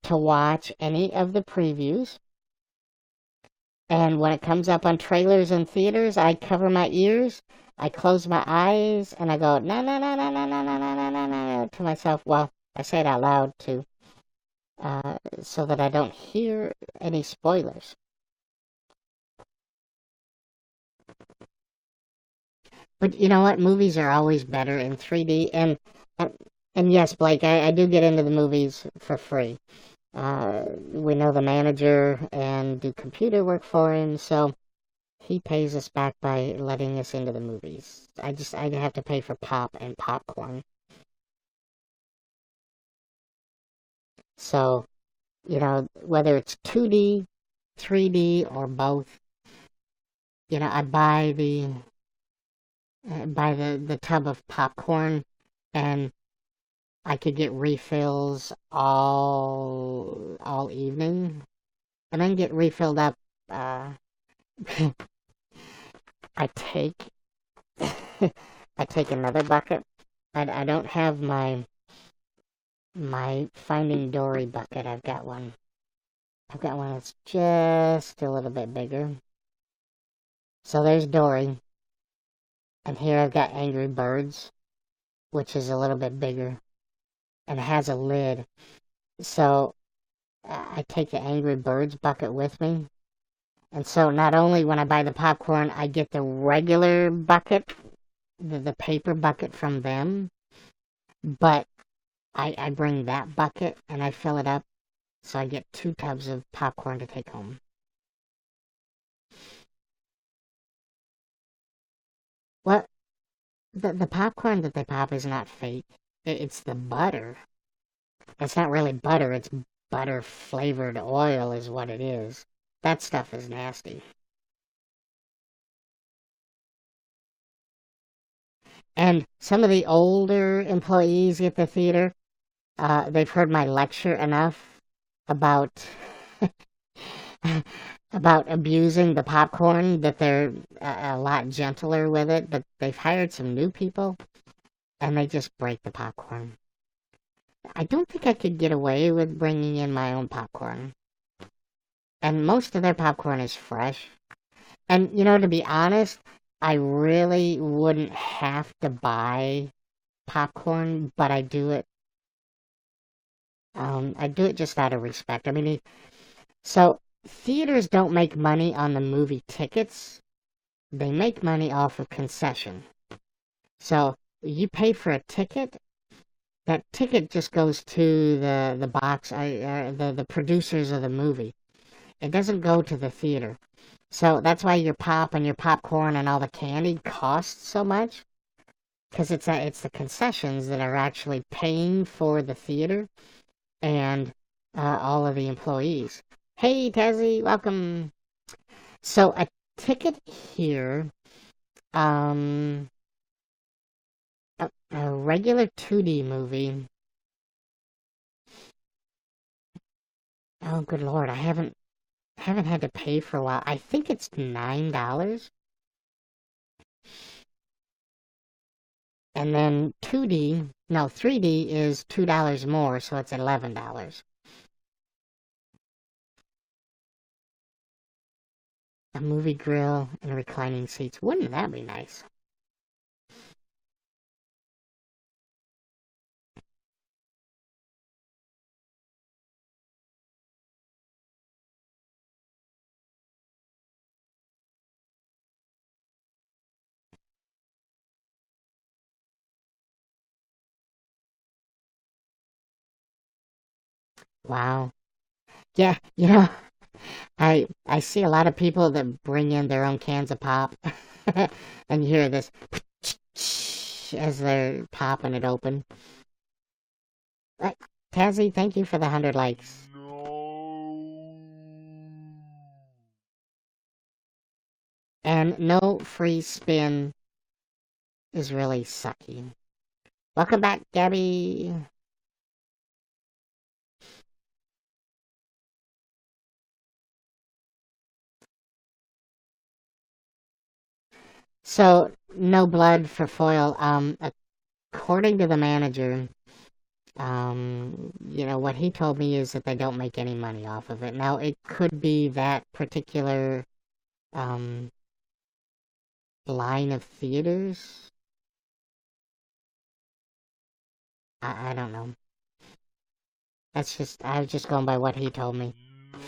to watch any of the previews. And when it comes up on trailers in theaters, I cover my ears, I close my eyes, and I go, no, no, no, no, no, no, no, no, no, no, no, to myself. Well, I say it out loud, too, so that I don't hear any spoilers. But you know what? Movies are always better in 3D. And yes, Blake, I do get into the movies for free. We know the manager and do computer work for him, so he pays us back by letting us into the movies. I have to pay for pop and popcorn. So, whether it's 2D, 3D, or both, I buy the tub of popcorn, and I could get refills all evening, and then get refilled up. I take I take another bucket. I don't have my Finding Dory bucket. I've got one that's just a little bit bigger. So there's Dory, and here I've got Angry Birds, which is a little bit bigger, and has a lid. So I take the Angry Birds bucket with me, And so not only when I buy the popcorn, I get the regular bucket, the paper bucket from them, but I bring that bucket and I fill it up, so I get 2 tubs of popcorn to take home. What? The popcorn that they pop is not fake. It's the butter. It's not really butter, it's butter flavored oil is what it is. That stuff is nasty. And some of the older employees at the theater, they've heard my lecture enough about about abusing the popcorn that they're a lot gentler with it, but they've hired some new people and they just break the popcorn. I don't think I could get away with bringing in my own popcorn. And most of their popcorn is fresh. And, to be honest, I really wouldn't have to buy popcorn, but I do it. I do it just out of respect. I mean, so theaters don't make money on the movie tickets. They make money off of concession. So you pay for a ticket. That ticket just goes to the box, the producers of the movie. It doesn't go to the theater. So that's why your pop and your popcorn and all the candy costs so much. Because it's the concessions that are actually paying for the theater and all of the employees. Hey, Tazzy, welcome. So a ticket here, a regular 2D movie. Oh, good Lord, I haven't had to pay for a while. I think it's $9. And then 3D is $2 more, so it's $11. A movie grill and reclining seats. Wouldn't that be nice? Wow. Yeah, I see a lot of people that bring in their own cans of pop, and you hear this as they're popping it open. Like, Tazzy, thank you for the 100 likes. No. And no free spin is really sucky. Welcome back, Gabby. So, no blood for foil. According to the manager, what he told me is that they don't make any money off of it. Now, it could be that particular, um, line of theaters. I don't know. I was just going by what he told me.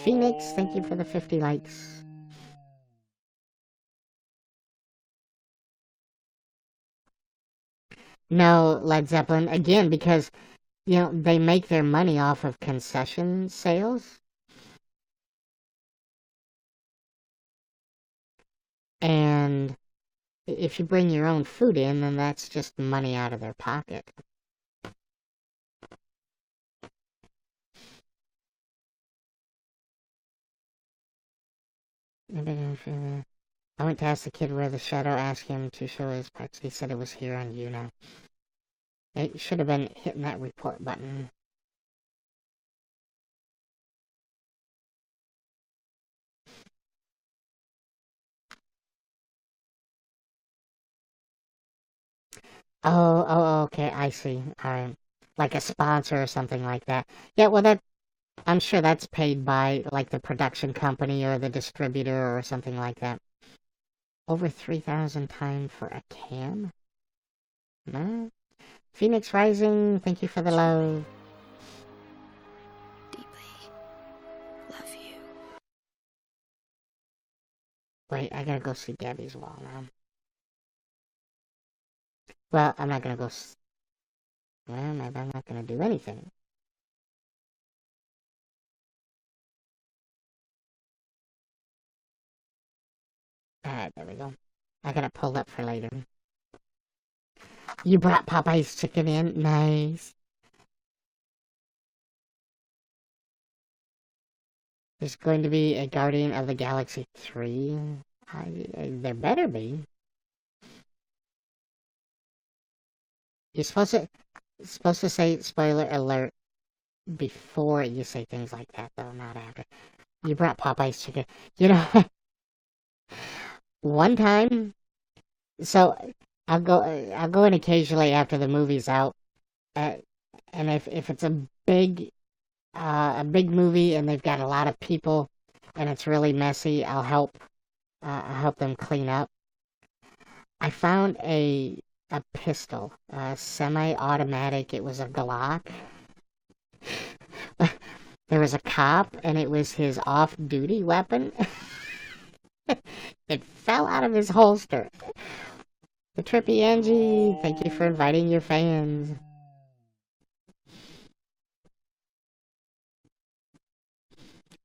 Phoenix, thank you for the 50 likes. No, Led Zeppelin, again, because, they make their money off of concession sales. And if you bring your own food in, then that's just money out of their pocket. I went to ask the kid where the shadow asked him to show his parts. He said it was here on YouNow. It should have been hitting that report button. Oh, okay, I see. Alright. Like a sponsor or something like that. Yeah, well, I'm sure that's paid by, like, the production company or the distributor or something like that. Over 3,000 time for a can? No? Phoenix Rising, thank you for the love. Wait, I gotta go see Gabby's wall now. Well, I'm not gonna go. Well, maybe I'm not gonna do anything. Alright, there we go. I got it pulled up for later. You brought Popeye's chicken in? Nice. There's going to be a Guardian of the Galaxy 3. There better be. You're supposed to say spoiler alert before you say things like that, though, not after. You brought Popeye's chicken. You know, one time, so I'll go in occasionally after the movie's out, and if it's a big movie and they've got a lot of people and it's really messy, I'll help them clean up. I found a pistol, semi-automatic. It was a Glock. There was a cop, and it was his off-duty weapon. It fell out of his holster. The Trippy Angie, thank you for inviting your fans.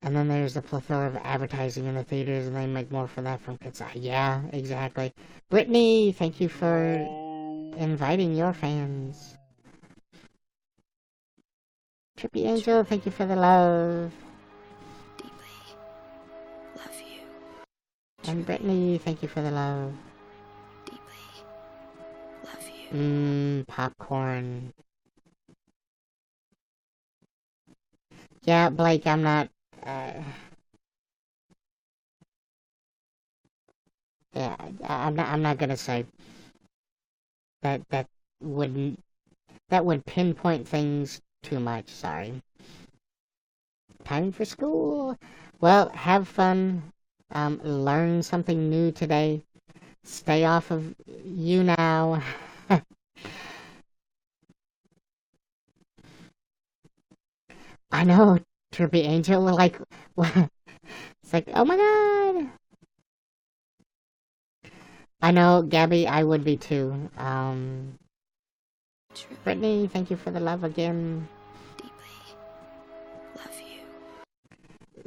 And then there's the plethora of advertising in the theaters, and they make more for that from kids. Yeah, exactly. Brittany, thank you for inviting your fans. Trippy Angel, thank you for the love. Deeply love you. And Brittany, thank you for the love. Deeply love you. Popcorn. Yeah, Blake, I'm not. Yeah, I'm not gonna say that. That would pinpoint things too much. Sorry. Time for school. Well, have fun. Learn something new today. Stay off of YouNow. I know, Trippy Angel. Like, it's like, oh my god. I know, Gabby. I would be too. True. Brittany, thank you for the love again. Deeply love you.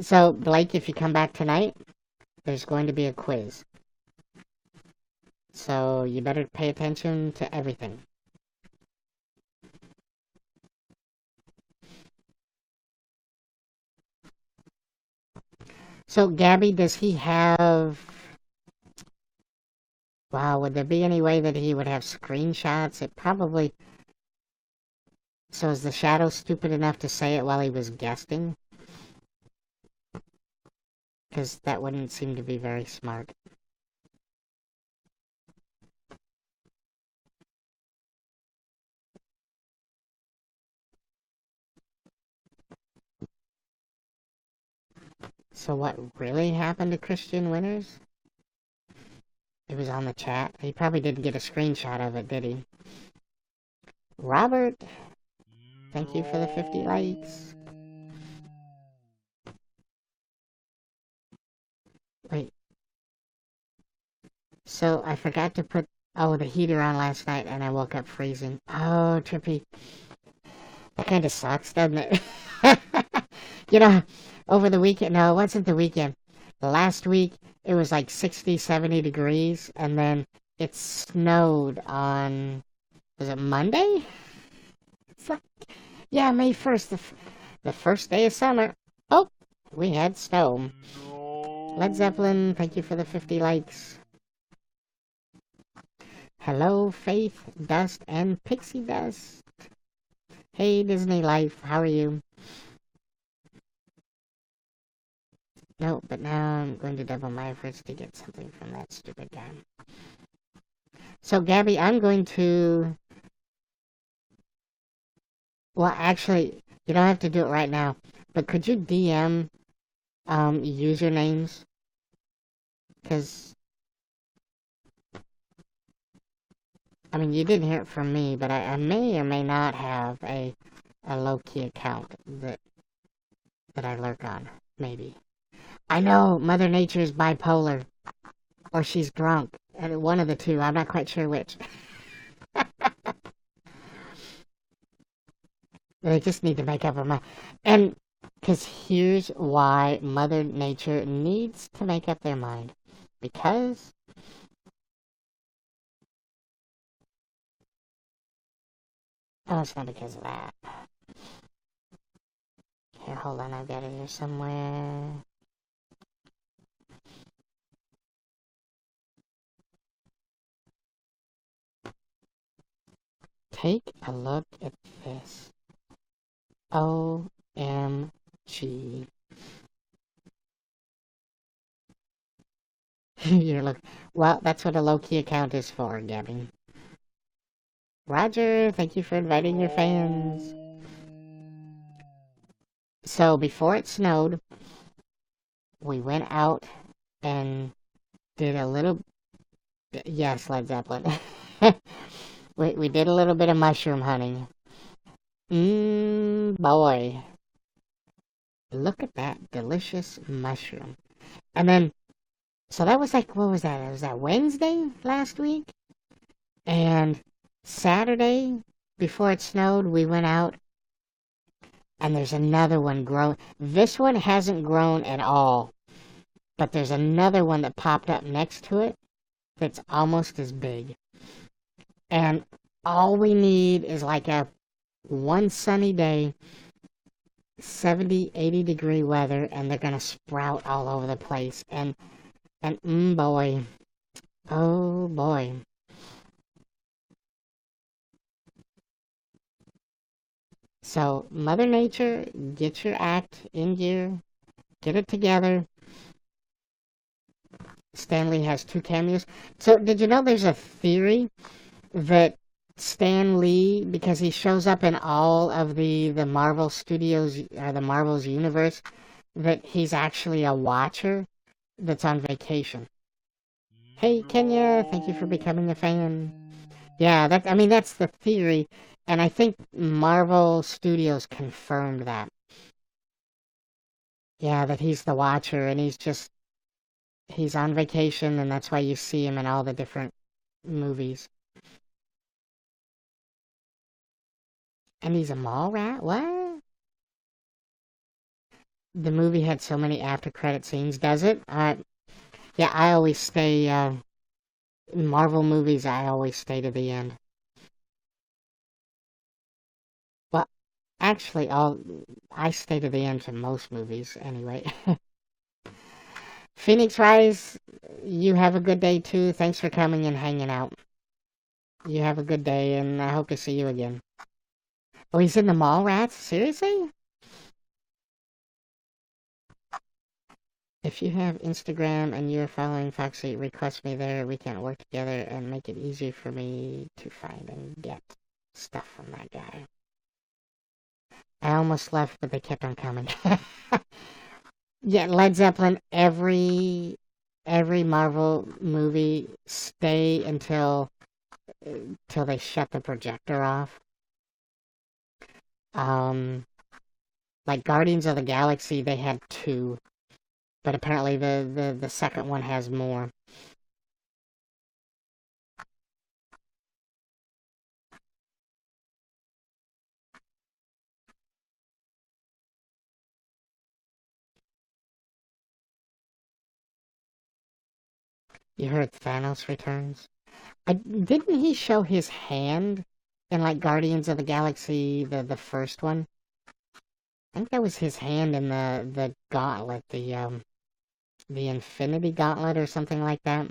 So, Blake, if you come back tonight, there's going to be a quiz. So, you better pay attention to everything. So, Gabby, does he have... Wow, would there be any way that he would have screenshots? It probably... So is the Shadow stupid enough to say it while he was guesting? Because that wouldn't seem to be very smart. So what really happened to Christian Winters? It was on the chat. He probably didn't get a screenshot of it, did he? Robert, thank you for the 50 likes. Wait. So I forgot to put the heater on last night and I woke up freezing. Oh, Trippy. That kind of sucks, doesn't it? You know, over the weekend, no, it wasn't the weekend. Last week, it was like 60, 70 degrees, and then it snowed on, was it Monday? It's like, yeah, May 1st, the first day of summer. Oh, we had snow. Led Zeppelin, thank you for the 50 likes. Hello, Faith, Dust, and Pixie Dust. Hey, Disney Life, how are you? No, but now I'm going to double my efforts to get something from that stupid guy. So, Gabby, I'm going to... Well, actually, you don't have to do it right now, but could you DM usernames? Because, I mean, you didn't hear it from me, but I may or may not have a low-key account that I lurk on. Maybe. I know, Mother Nature is bipolar. or she's drunk. And one of the two. I'm not quite sure which. They just need to make up her mind. And because here's why Mother Nature needs to make up their mind. Because oh, it's not because of that. Here, hold on, I've got it here somewhere. Take a look at this. OMG. You're look. Well, that's what a low-key account is for, Gabby. Roger, thank you for inviting your fans. So, before it snowed, we went out and did a little... Yes, Led Zeppelin. we did a little bit of mushroom hunting. Boy. Look at that delicious mushroom. And then, so that was like, what was that? Was that Wednesday last week? And Saturday, before it snowed, we went out and there's another one growing. This one hasn't grown at all, but there's another one that popped up next to it that's almost as big. And all we need is like a one sunny day, 70, 80 degree weather, and they're gonna sprout all over the place. And boy, oh boy. So, Mother Nature, get your act in gear, get it together. Stan Lee has 2 cameos. So, did you know there's a theory that Stan Lee, because he shows up in all of the Marvel Studios, the Marvel's universe, that he's actually a watcher that's on vacation. Hey, Kenya, thank you for becoming a fan. Yeah, that's the theory. And I think Marvel Studios confirmed that. Yeah, that he's the Watcher, and he's on vacation, and that's why you see him in all the different movies. And he's a mall rat? What? The movie had so many after-credit scenes, does it? Yeah, I always stay, Marvel movies, I always stay to the end. Well, actually, I stay to the end to most movies, anyway. Phoenix Rise, you have a good day too. Thanks for coming and hanging out. You have a good day, and I hope to see you again. Oh, he's in the mall, rats? Seriously? If you have Instagram and you're following Foxy, request me there. We can work together and make it easy for me to find and get stuff from that guy. I almost left, but they kept on coming. Yeah, Led Zeppelin, every Marvel movie, stay until they shut the projector off. Like Guardians of the Galaxy, they had 2, but apparently the second one has more. You heard Thanos returns? Didn't he show his hand in like Guardians of the Galaxy, the first one? I think that was his hand in the gauntlet, the Infinity Gauntlet or something like that.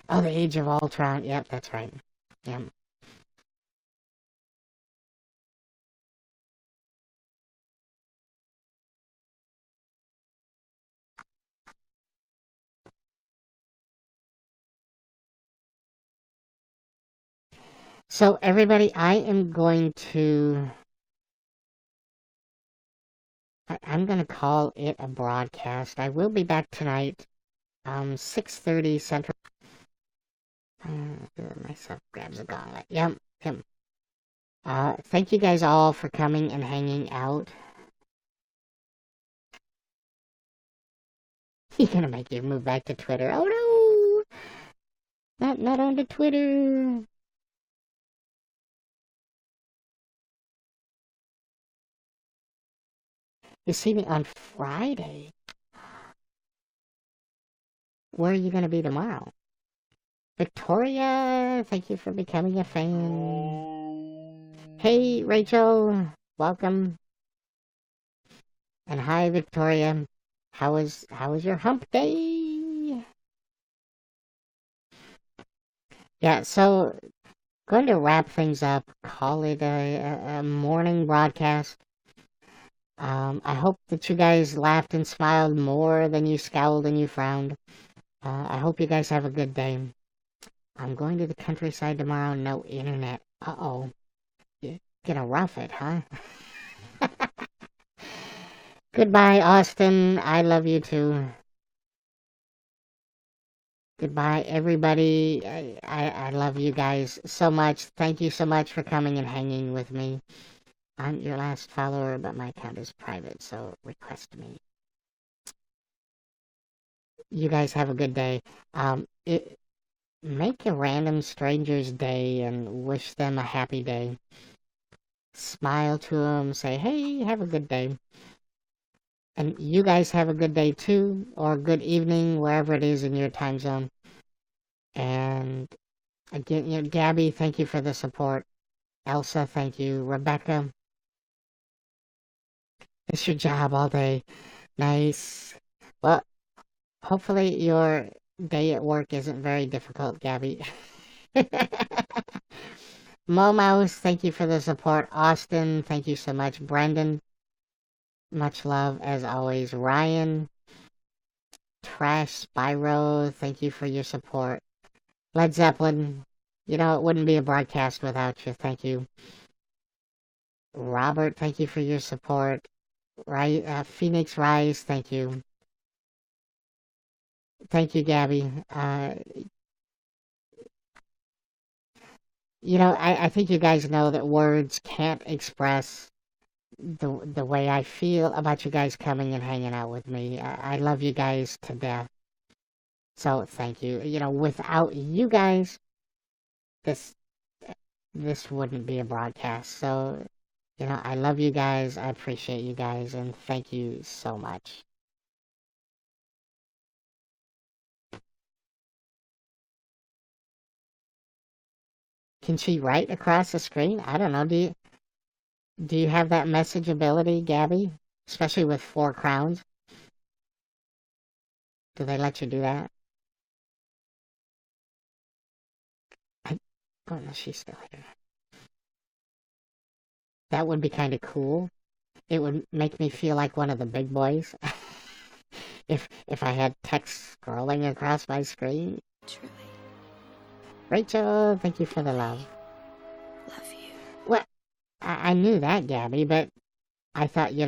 Oh, the Age of Ultron. Yep, that's right. Yep. So everybody, I'm going to call it a broadcast. I will be back tonight, 6:30 Central. Myself grabs a gauntlet. Yep, yep. Thank you guys all for coming and hanging out. He's gonna make you move back to Twitter. Oh no! Not onto Twitter. You see me on Friday. Where are you gonna be tomorrow? Victoria, thank you for becoming a fan. Hey, Rachel, welcome. And hi, Victoria. How was your hump day? Yeah, so going to wrap things up. Call it a morning broadcast. I hope that you guys laughed and smiled more than you scowled and you frowned. I hope you guys have a good day. I'm going to the countryside tomorrow. No internet. Uh-oh. You're gonna rough it, huh? Goodbye, Austin. I love you too. Goodbye, everybody. I love you guys so much. Thank you so much for coming and hanging with me. I'm your last follower, but my account is private, so request me. You guys have a good day. Make a random stranger's day and wish them a happy day. Smile to them, say, hey, have a good day. And you guys have a good day too, or good evening, wherever it is in your time zone. And again, Gabby, thank you for the support. Elsa, thank you. Rebecca, it's your job all day. Nice. Well, hopefully your day at work isn't very difficult, Gabby. Mo Mouse, thank you for the support. Austin, thank you so much. Brendan, much love as always. Ryan, Trash, Spyro, thank you for your support. Led Zeppelin, it wouldn't be a broadcast without you. Thank you. Robert, thank you for your support. Phoenix Rise, thank you. Thank you, Gabby. I think you guys know that words can't express the way I feel about you guys coming and hanging out with me. I love you guys to death. So thank you. Without you guys, this wouldn't be a broadcast. So, I love you guys. I appreciate you guys, and thank you so much. Can she write across the screen? I don't know. Do you have that message ability, Gabby? Especially with 4 crowns? Do they let you do that? Oh no, she's still here. That would be kind of cool. It would make me feel like one of the big boys. if I had text scrolling across my screen. Truly. Rachel, thank you for the love. Love you. Well, I knew that, Gabby, but I thought, you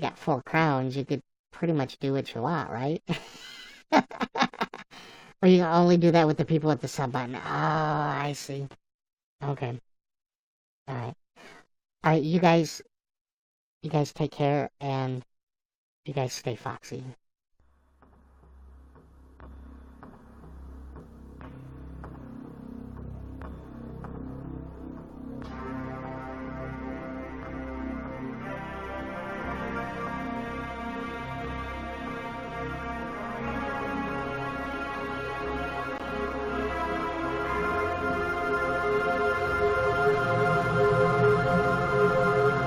got 4 crowns, you could pretty much do what you want, right? Or you only do that with the people with the sub button. Oh, I see. Okay. Alright. Alright, you guys take care, and you guys stay foxy.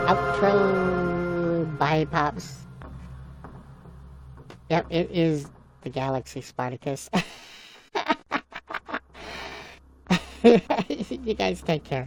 Outro. Bye, Pops. Yep, it is the Galaxy Spartacus. You guys take care.